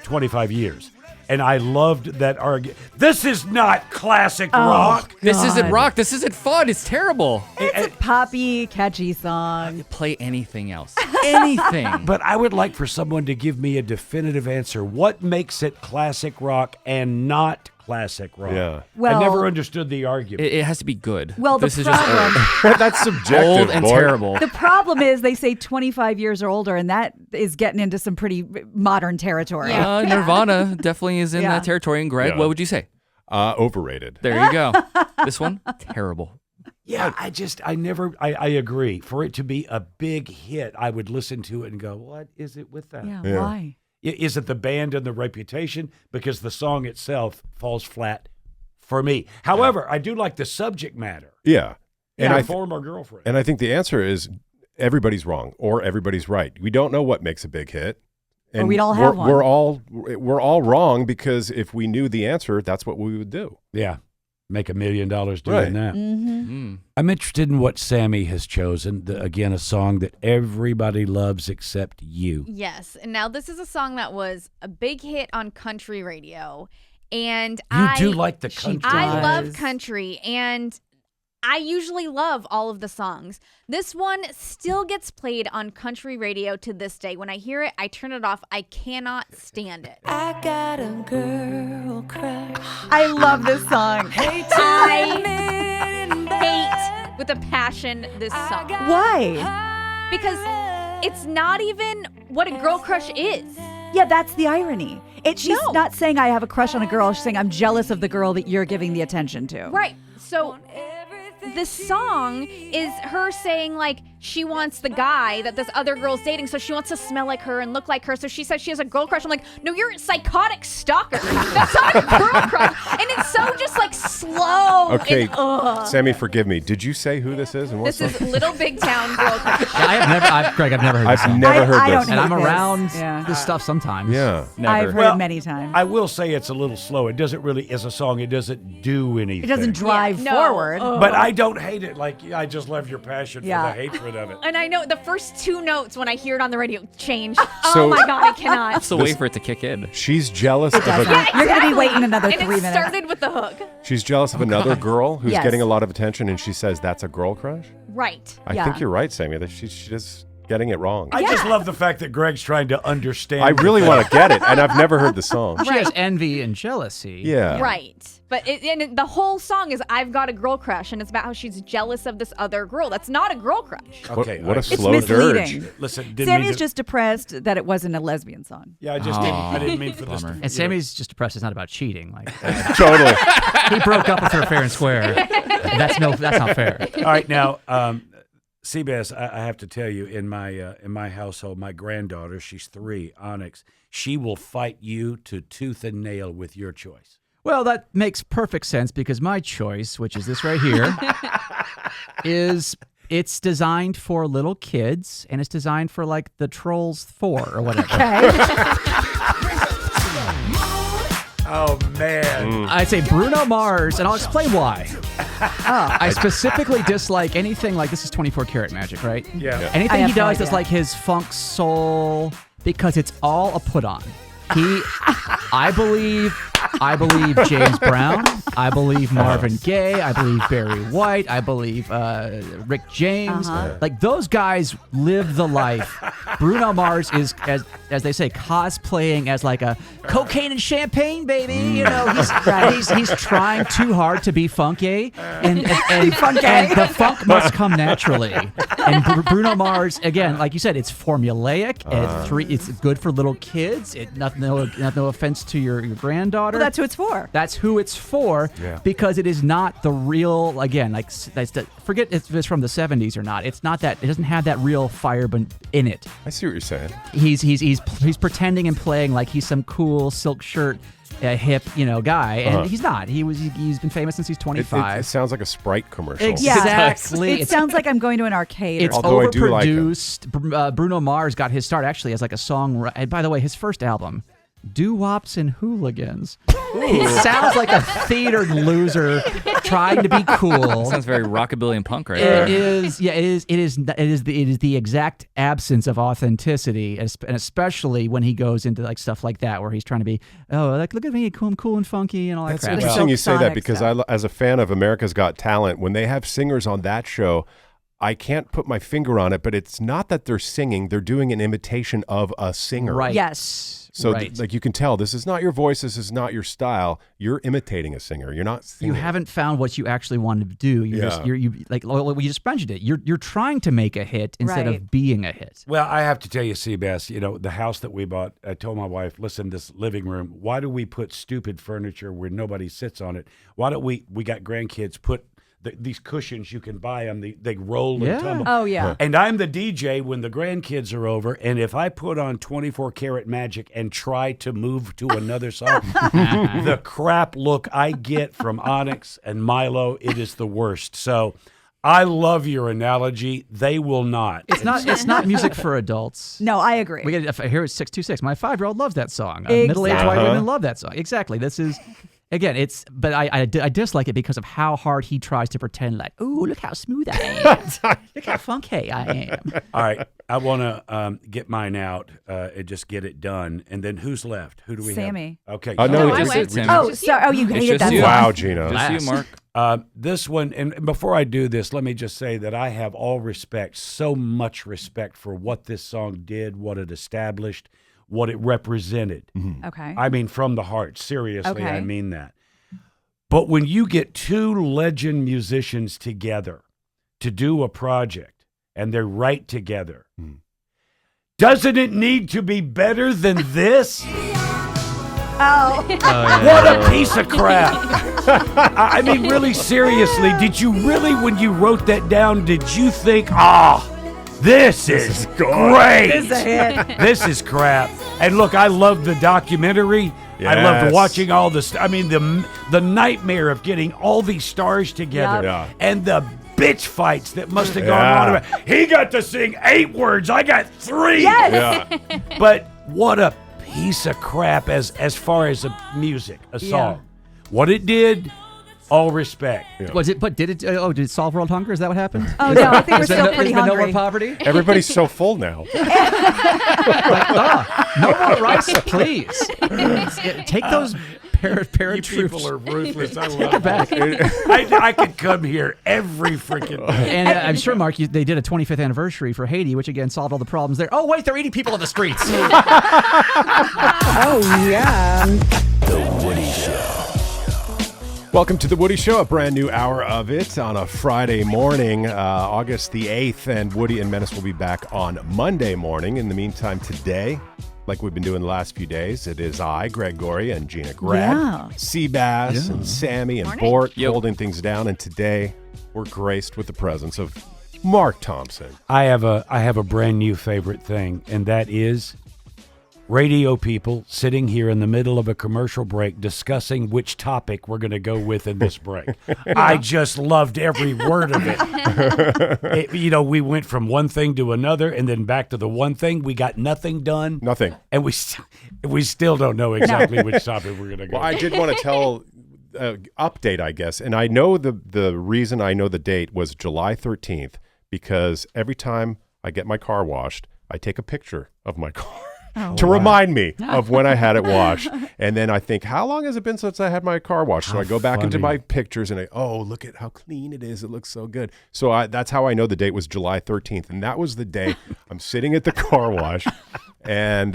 25 years, and I loved that argument. This is not classic rock. This isn't rock. This isn't fun. It's terrible. It's a poppy, catchy song. Play anything else. Anything. But I would like for someone to give me a definitive answer. What makes it classic rock and not classic rock? Yeah. Well- I never understood the argument. It has to be good. Well, this the is just problem, That's subjective, old and Bort. terrible. the problem is they say 25 years or older, and that is getting into some pretty modern territory. Yeah. Nirvana definitely is in Yeah. that territory. And Greg, Yeah. what would you say? Overrated. There you go. This one, terrible. Yeah, I agree. For it to be a big hit, I would listen to it and go, what is it with that? Yeah, Yeah. why? Is it the band and the reputation? Because the song itself falls flat for me. However, I do like the subject matter. Yeah. And I former girlfriend. And I think the answer is everybody's wrong or everybody's right. We don't know what makes a big hit. And or we'd all have one. We're all wrong because if we knew the answer, that's what we would do. Yeah. Make $1 million doing Right. that. Mm-hmm. I'm interested in what Sammy has chosen. Again, a song that everybody loves except you. Yes. And now this is a song that was a big hit on country radio. And You do like the She country. I love does. country, and I usually love all of the songs. This one still gets played on country radio to this day. When I hear it, I turn it off. I cannot stand it. I got a girl crush. I love this song. I hate with a passion this song. Why? Because it's not even what a girl crush is. Yeah, that's the irony. She's No. not saying I have a crush on a girl. She's saying I'm jealous of the girl that you're giving the attention to. Right. So the song is her saying like she wants the guy that this other girl's dating, so she wants to smell like her and look like her. So she says she has a girl crush. I'm like, no, you're a psychotic stalker. That's not a girl crush. And it's so just like slow. Okay, And, ugh. Sammy, forgive me. Did you say who this is and what This song? is Little Big Town Girl Crush. Greg, I've never heard this I've song. never heard I this. don't And I'm hate this. around Yeah. this stuff sometimes. Yeah. Never. I've heard Well, it many times. I will say it's a little slow. It doesn't really, as a song, it doesn't do anything. It doesn't drive Yeah, no. forward. Ugh. But I don't hate it. Like, I just love your passion Yeah. for the hatred of it. And I know the first two notes when I hear it on the radio change. So- Oh my God, I cannot. That's the way for it to kick in. She's jealous of doesn't. a, You're gonna be waiting another and 3 it minutes. started with the hook. she's jealous of another girl who's Yes. getting a lot of attention, and she says that's a girl crush. Right. I Yeah. think you're right, Sammy. That she's just getting it wrong. I just love the fact that Greg's trying to understand. I really want to get it, and I've never heard the song. She has envy and jealousy. Yeah. Right. But the whole song is I've got a girl crush, and it's about how she's jealous of this other girl. That's not a girl crush. Okay. What a It's slow misleading. dirge. Listen, didn't mean Sammy's to- just depressed that it wasn't a lesbian song. Yeah, I just I didn't mean for this. Bummer. To, And Sammy's just depressed. It's not about cheating. Like Totally. he broke up with her fair and square. That's not fair. All right, now, Seabass, I have to tell you, in my household, my granddaughter, she's 3, Onyx, she will fight you to tooth and nail with your choice. Well, that makes perfect sense because my choice, which is this right here, it's designed for little kids and it's designed for like the Trolls 4 or whatever. Okay. Oh man! I'd say Bruno Mars, and I'll explain why. I specifically dislike anything like this is 24 Karat Magic, right? Yeah. I Anything have he no does that's idea. like his funk soul because it's all a put on. I believe James Brown. I believe Marvin Gaye. I believe Barry White. I believe Rick James. Like those guys live the life. Bruno Mars is, as they say, cosplaying as like a cocaine and champagne baby. You know, he's trying too hard to be funky, and the funk must come naturally. And Bruno Mars, again, like you said, it's formulaic. It's good for little kids. No offense to your granddaughter. Well, that's who it's for. That's who it's for because it is not the real, again, like forget if it's from the 70s or not. It's not that. It doesn't have that real fire in it. I see what you're saying. He's pretending and playing like he's some cool silk shirt hip, guy, and he's not. He's been famous since he's 25. It sounds like a Sprite commercial. Exactly. It sounds like I'm going to an arcade. It's Although I do like him. overproduced. Bruno Mars got his start actually as like a song. And by the way, his first album, Doo-Wops and Hooligans. He sounds like a theater loser trying to be cool. Sounds very rockabilly and punk right It there. is. Yeah, it is the exact absence of authenticity, and especially when he goes into like stuff like that, where he's trying to be, like look at me, I'm cool and funky and all that That's crap. interesting you say that Sonic because stuff. as a fan of America's Got Talent, when they have singers on that show, I can't put my finger on it, but it's not that they're singing; they're doing an imitation of a singer. Right. Yes. So Right. like you can tell, this is not your voice, this is not your style. You're imitating a singer. You're not singing. You haven't found what you actually wanted to do. You just mentioned it. You're trying to make a hit instead Right. of being a hit. Well, I have to tell you, Seabass, the house that we bought, I told my wife, listen, this living room, why do we put stupid furniture where nobody sits on it? Why don't we got grandkids, put these cushions you can buy them. They roll and tumble. Oh, yeah. And I'm the DJ when the grandkids are over, and if I put on 24 Karat Magic and try to move to another song, the crap look I get from Onyx and Milo, it is the worst. So I love your analogy. They will not. It's not music for adults. No, I agree. We get here it's 626. My 5-year-old loves that song. Middle-aged white women love that song. Exactly. This is again. But I dislike it because of how hard he tries to pretend like, ooh, look how smooth I am. Look how funky I am. All right, I want to get mine out and just get it done. And then who's left? Who do we Sammy. have? Okay. No, just it, Sammy. Oh, sorry. Oh, you hated that you. song. Wow, Gina. Just you, Mark. This one, and before I do this, let me just say that I have all respect, so much respect for what this song did, what it established, what it represented. Okay. I mean, from the heart. Seriously, I Okay. mean that. But when you get two legend musicians together to do a project and they write together, doesn't it need to be better than this? What a piece of crap. I mean, really seriously, did you really, when you wrote that down, did you think, this is great. This is a hit. This is crap. And look, I loved the documentary. I loved Yes. watching all this. I mean, the nightmare of getting all these stars together Yep. and the bitch fights that must have gone on. He got to sing 8 words. I got 3. Yes. Yeah. But what a piece of crap as far as a music, a song. What it did, all respect. Was it? But did it? Did it solve world hunger? Is that what happened? Oh, no, I think we're Is there still no- pretty is there no hungry. more poverty? Everybody's so full now. No more rice, please. Take those You paratroops. people are ruthless. I Take love it back. I could come here every freaking day. And I'm sure, Mark, they did a 25th anniversary for Haiti, which again solved all the problems there. Oh, wait, they're eating people on the streets. Welcome to The Woody Show, a brand new hour of it on a Friday morning, August the 8th, and Woody and Menace will be back on Monday morning. In the meantime, today, like we've been doing the last few days, it is I, Greg Gorey, and Gina Greg, Yeah. Seabass, and Sammy, and Bort holding things down, and today we're graced with the presence of Mark Thompson. I have a brand new favorite thing, and that is radio people sitting here in the middle of a commercial break discussing which topic we're going to go with in this break. I just loved every word of it. We went from one thing to another and then back to the one thing. We got nothing done. Nothing. And we still don't know exactly which topic we're going to go Well, I did want to tell update, I guess, and I know the reason I know the date was July 13th because every time I get my car washed, I take a picture of my car. To remind me of when I had it washed. And then I think, how long has it been since I had my car washed? So I go back into my pictures and look at how clean it is. It looks so good. So that's how I know the date was July 13th. And that was the day I'm sitting at the car wash and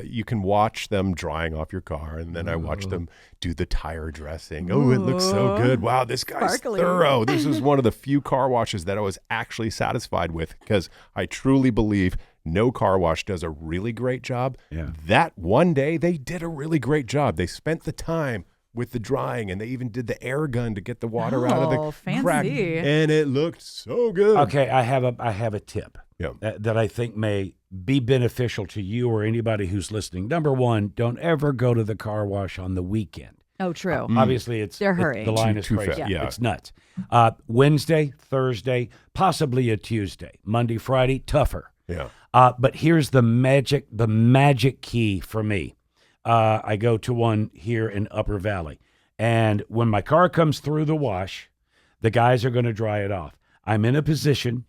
you can watch them drying off your car. And then I watch them do the tire dressing. Oh, it looks so good. Wow, this guy's Sparkly. thorough. This is one of the few car washes that I was actually satisfied with because I truly believe no car wash does a really great job. Yeah. That one day, they did a really great job. They spent the time with the drying, and they even did the air gun to get the water out of the fancy. crack. And it looked so good. Okay, I have a tip that I think may be beneficial to you or anybody who's listening. Number one, don't ever go to the car wash on the weekend. Oh, true. Obviously, They're hurrying. The line Too- is too crazy. fast, yeah. It's nuts. Wednesday, Thursday, possibly a Tuesday. Monday, Friday, tougher. Yeah. But here's the magic key for me. I go to one here in Upper Valley, and when my car comes through the wash, the guys are going to dry it off. I'm in a position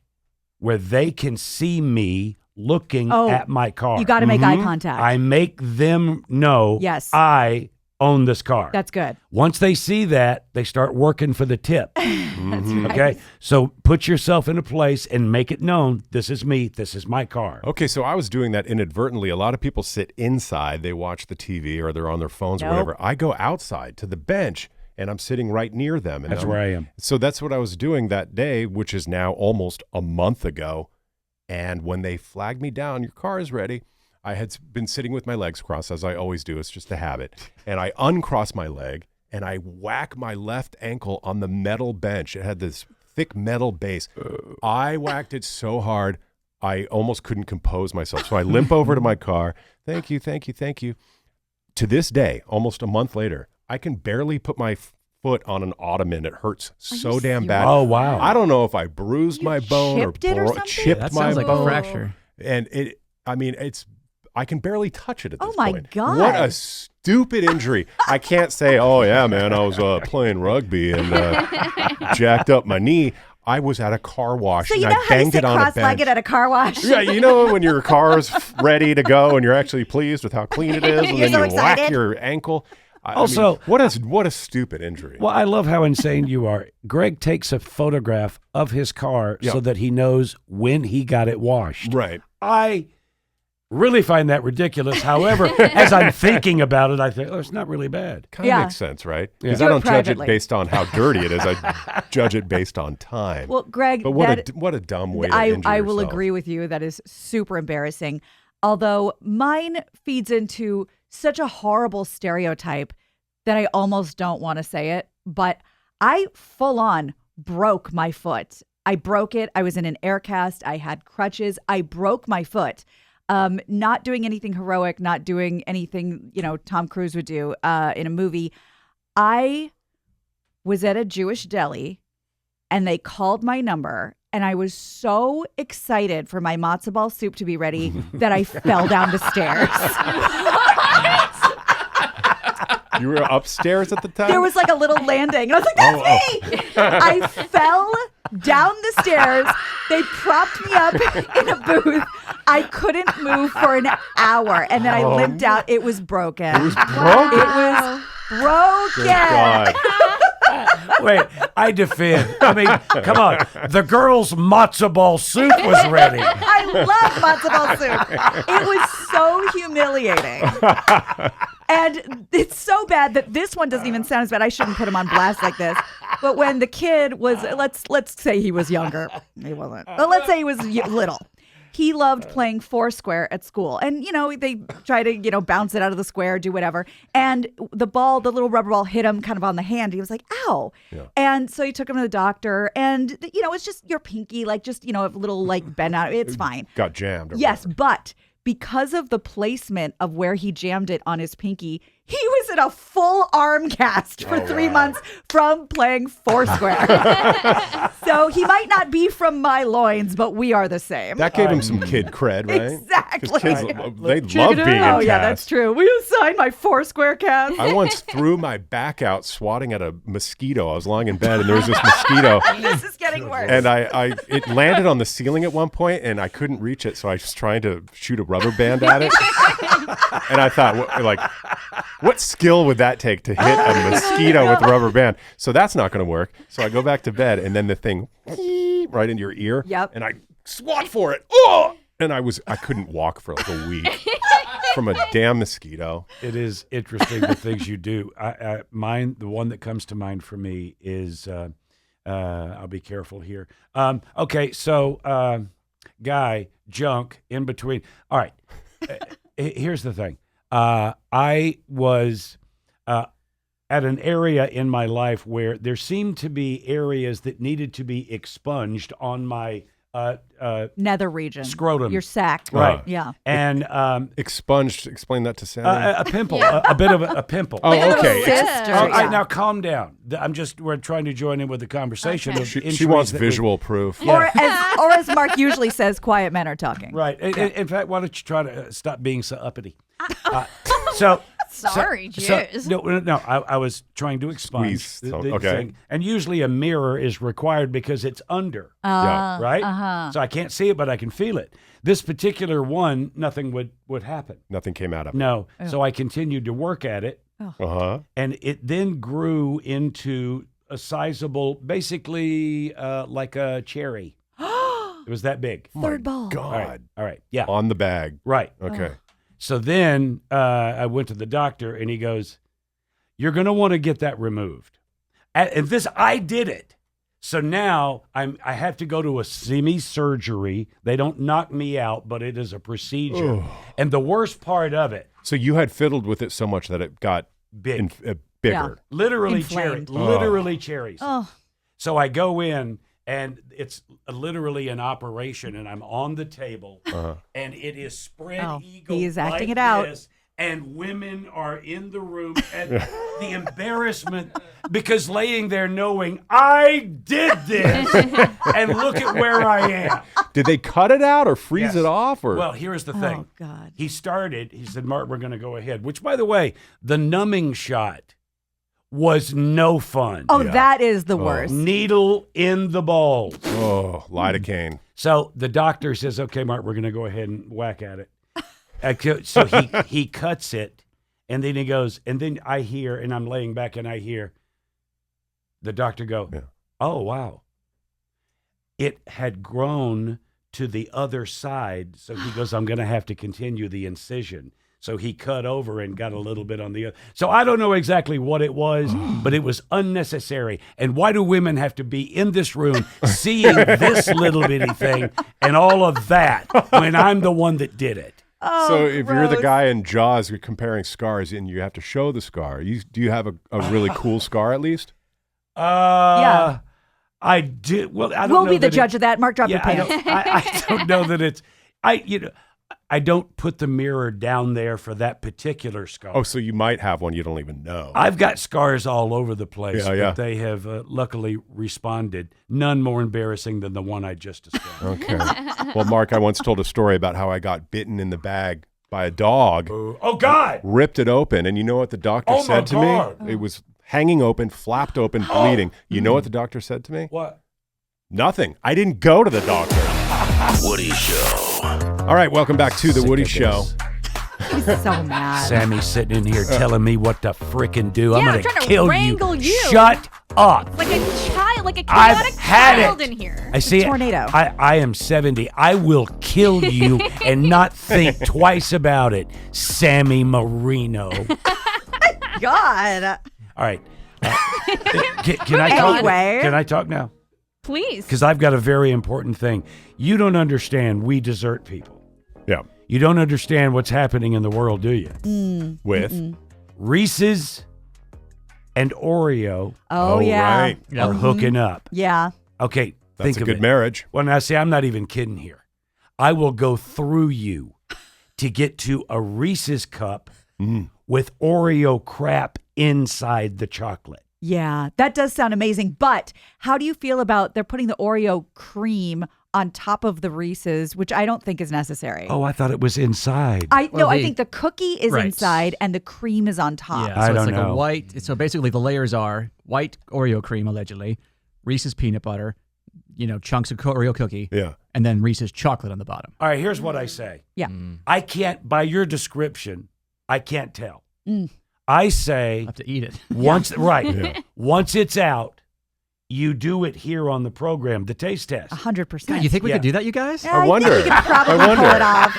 where they can see me looking at my car. You got to make eye contact. I make them know Yes. I own this car. That's good. Once they see that, they start working for the tip. That's right. Okay? So put yourself in a place and make it known, this is me, this is my car. Okay, so I was doing that inadvertently. A lot of people sit inside, they watch the TV or they're on their phones or Nope. whatever. I go outside to the bench and I'm sitting right near them. And That's where I am. So that's what I was doing that day, which is now almost a month ago. And when they flagged me down, your car is ready, I had been sitting with my legs crossed, as I always do. It's just a habit. And I uncrossed my leg, and I whack my left ankle on the metal bench. It had this thick metal base. I whacked it so hard, I almost couldn't compose myself. So I limp over to my car. Thank you. To this day, almost a month later, I can barely put my foot on an ottoman. It hurts so damn bad. Oh, wow. I don't know if I bruised my bone or chipped That my sounds like bone. a fracture. And I can barely touch it at this Oh my point. God. What a stupid injury. I can't say, oh yeah, man, I was playing rugby and jacked up my knee. I was at a car wash So and you know I how you banged sit it on a cross-legged bench. at a car wash? Yeah, you know when your car's ready to go and you're actually pleased with how clean it is, and You're then so you whack excited. your ankle. I Also- mean, what a stupid injury. Well, I love how insane you are. Greg takes a photograph of his car so that he knows when he got it washed. Right. I really find that ridiculous. However, as I'm thinking about it, I think, it's not really bad. Kind of Yeah. makes sense, right? Because Do I it don't judge it privately. based on how dirty it is. I judge it based on time. Well, Greg, but what a dumb way to injure I will yourself. agree with you. That is super embarrassing. Although mine feeds into such a horrible stereotype that I almost don't want to say it. But I full on broke my foot. I broke it. I was in an air cast. I had crutches. I broke my foot. Not doing anything heroic, not doing anything, Tom Cruise would do in a movie. I was at a Jewish deli and they called my number and I was so excited for my matzo ball soup to be ready that I fell down the stairs. You were upstairs at the time? There was like a little landing. And I was like, that's me. I fell down the stairs. They propped me up in a booth. I couldn't move for an hour. And then I limped out. It was broken. It was broken? It was broken. Good God. Wait, I defend. I mean, come on. The girl's matzo ball soup was ready. I love matzo ball soup. It was so humiliating. And it's so bad that this one doesn't even sound as bad. I shouldn't put him on blast like this. But when the kid was, let's say he was younger. He wasn't. But let's say he was little. He loved playing Foursquare at school. And, they try to, bounce it out of the square, do whatever. And the little rubber ball hit him kind of on the hand. He was like, ow. Yeah. And so he took him to the doctor. And, it's just your pinky, a little, bend out. It's fine. Got jammed. Yes, but because of the placement of where he jammed it on his pinky, he was in a full arm cast for 3 months from playing Foursquare. So he might not be from my loins, but we are the same. That gave him some kid cred, right? Exactly. 'Cause kids, they love being in Oh, cast. yeah, that's true. Will you sign my Foursquare cast? I once threw my back out swatting at a mosquito. I was lying in bed and there was this mosquito. This is getting worse. And it landed on the ceiling at one point and I couldn't reach it. So I was trying to shoot a rubber band at it. And I thought, what skill would that take to hit a mosquito with a rubber band? So that's not going to work. So I go back to bed and then the thing right into your ear. Yep. And I swat for it. Oh! And I couldn't walk for like a week from a damn mosquito. It is interesting the things you do. The one that comes to mind for me is, I'll be careful here. Okay, so guy, junk, in between. All right, here's the thing. I was at an area in my life where there seemed to be areas that needed to be expunged on my nether region. Scrotum. Your sac. Right. Yeah. And expunged, explain that to Sammy. a pimple, a bit of a pimple. Oh, okay. Cyst or- All right, yeah. now calm down. We're trying to join in with the conversation. Okay. Of She injuries wants that we- visual proof. Or as Mark usually says, quiet men are talking. Right. In fact, why don't you try to stop being so uppity? Sorry, jeez. No. I was trying to expunge Squeeze. the Okay. thing. And usually a mirror is required because it's under. Yeah. Right? Uh-huh. So I can't see it, but I can feel it. This particular one, nothing would happen. Nothing came out of it. No. So I continued to work at it. Uh-huh. And it then grew into a sizable, basically like a cherry. It was that big. Third ball. God. All right. Yeah. On the bag. Right. Okay. So then I went to the doctor and he goes, "You're going to want to get that removed." And I did it. So now I have to go to a semi-surgery. They don't knock me out, but it is a procedure. And the worst part of it. So you had fiddled with it so much that it got Big. bigger. Literally Inflamed. Literally cherries. Oh. So I go in, and it's literally an operation, and I'm on the table, and it is spread eagle. He is acting like it out. this, and women are in the room, and the embarrassment, because laying there knowing I did this, and look at where I am. Did they cut it out or freeze Yes. it off? Or Well, here's the thing. Oh, God. He said, Mark, we're going to go ahead, which, by the way, the numbing shot was no fun. Oh, that is the worst. Needle in the balls. lidocaine. So the doctor says, okay, Mark, we're going to go ahead and whack at it. So he cuts it, and then he goes, and then I hear, and I'm laying back, and I hear the doctor go, oh, wow. It had grown to the other side. So he goes, I'm going to have to continue the incision. So he cut over and got a little bit on the other. So I don't know exactly what it was, but it was unnecessary. And why do women have to be in this room seeing this little bitty thing and all of that when I'm the one that did it? Oh, So if you're the gross. guy in Jaws, you're comparing scars, and you have to show the scar. Do you have a really cool scar at least? Yeah. I do. Well, I don't We'll know be the that judge of that. Mark, drop your I pants. I don't know that it's. I don't put the mirror down there for that particular scar. Oh, so you might have one you don't even know. I've got scars all over the place, Yeah, yeah. but they have luckily responded. None more embarrassing than the one I just described. Okay. Well, Mark, I once told a story about how I got bitten in the bag by a dog. Oh, God. Ripped it open, and you know what the doctor Oh, my said to God. me? It was hanging open, flapped open, bleeding. You know what the doctor said to me? What? Nothing. I didn't go to the doctor. Woody Show. All right, welcome back to the Woody Show. He's so mad. Sammy's sitting in here telling me what to frickin' do. I'm Yeah, going I'm trying to kill wrangle you. Shut up. Like a child, like a I've chaotic had child it. in here. I see. tornado. I am 70. I will kill you and not think twice about it, Sammy Marino. God. All right. Can I talk? Anyway. Can I talk now? Please. Because I've got a very important thing. You don't understand. We desert people. Yeah. You don't understand what's happening in the world, do you? With? Reese's and Oreo Oh, yeah. Right. are hooking up. Yeah. Okay, That's think a of good it. marriage. Well, now, see, I'm not even kidding here. I will go through you to get to a Reese's cup with Oreo crap inside the chocolate. Yeah. That does sound amazing. But how do you feel about they're putting the Oreo cream on top of the Reese's, which I don't think is necessary? Oh, I thought it was inside. I Well, think the cookie is Right. inside and the cream is on top. Yeah, so I it's don't like know. a white. So basically, the layers are white Oreo cream, allegedly, Reese's peanut butter, chunks of Oreo cookie, Yeah. and then Reese's chocolate on the bottom. All right, here's what I say. Yeah. I can't, by your description, I can't tell. Mm. I say I'll have to eat it. once, right, Yeah. once it's out, you do it here on the program, the taste test. 100%. God, you think we Yeah. could do that, you guys? Yeah, I wonder. think we could probably I wonder. pull it off.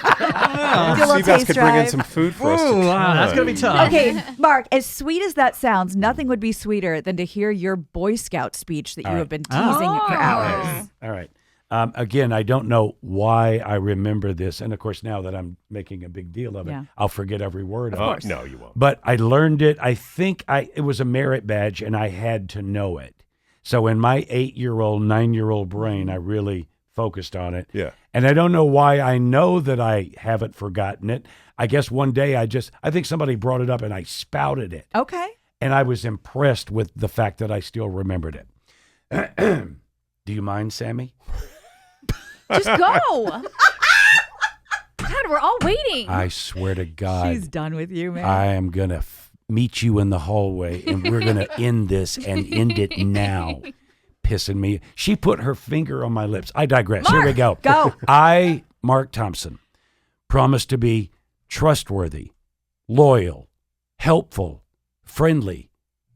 Do a little Seabass taste could bring in drive. some food for us to Ooh, wow, try. that's gonna be tough. Okay, Mark, as sweet as that sounds, nothing would be sweeter than to hear your Boy Scout speech that you have been teasing for hours. All right. Again, I don't know why I remember this. And of course, now that I'm making a big deal of it, Yeah. I'll forget every word of it. No, you won't. But I learned it. I think it was a merit badge, and I had to know it. So in my 8-year-old, 9-year-old brain, I really focused on it. Yeah. And I don't know why I know that I haven't forgotten it. I guess one day I think somebody brought it up and I spouted it. Okay. And I was impressed with the fact that I still remembered it. Do you mind, Sammy? Just go. God, we're all waiting. I swear to God. She's done with you, man. I am going to meet you in the hallway, and we're going to end this and end it now. Pissing me. She put her finger on my lips. I digress. Here we go. Go. I, Mark Thompson, promise to be trustworthy, loyal, helpful, friendly,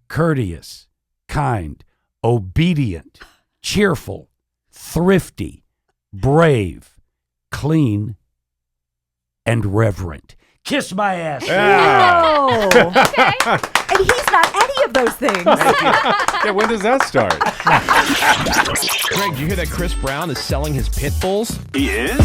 courteous, kind, obedient, cheerful, thrifty, brave, clean, and reverent. Kiss my ass. Oh. Okay. And he's not any of those things. Yeah, when does that start? Greg, did you hear that Chris Brown is selling his pit bulls? He is?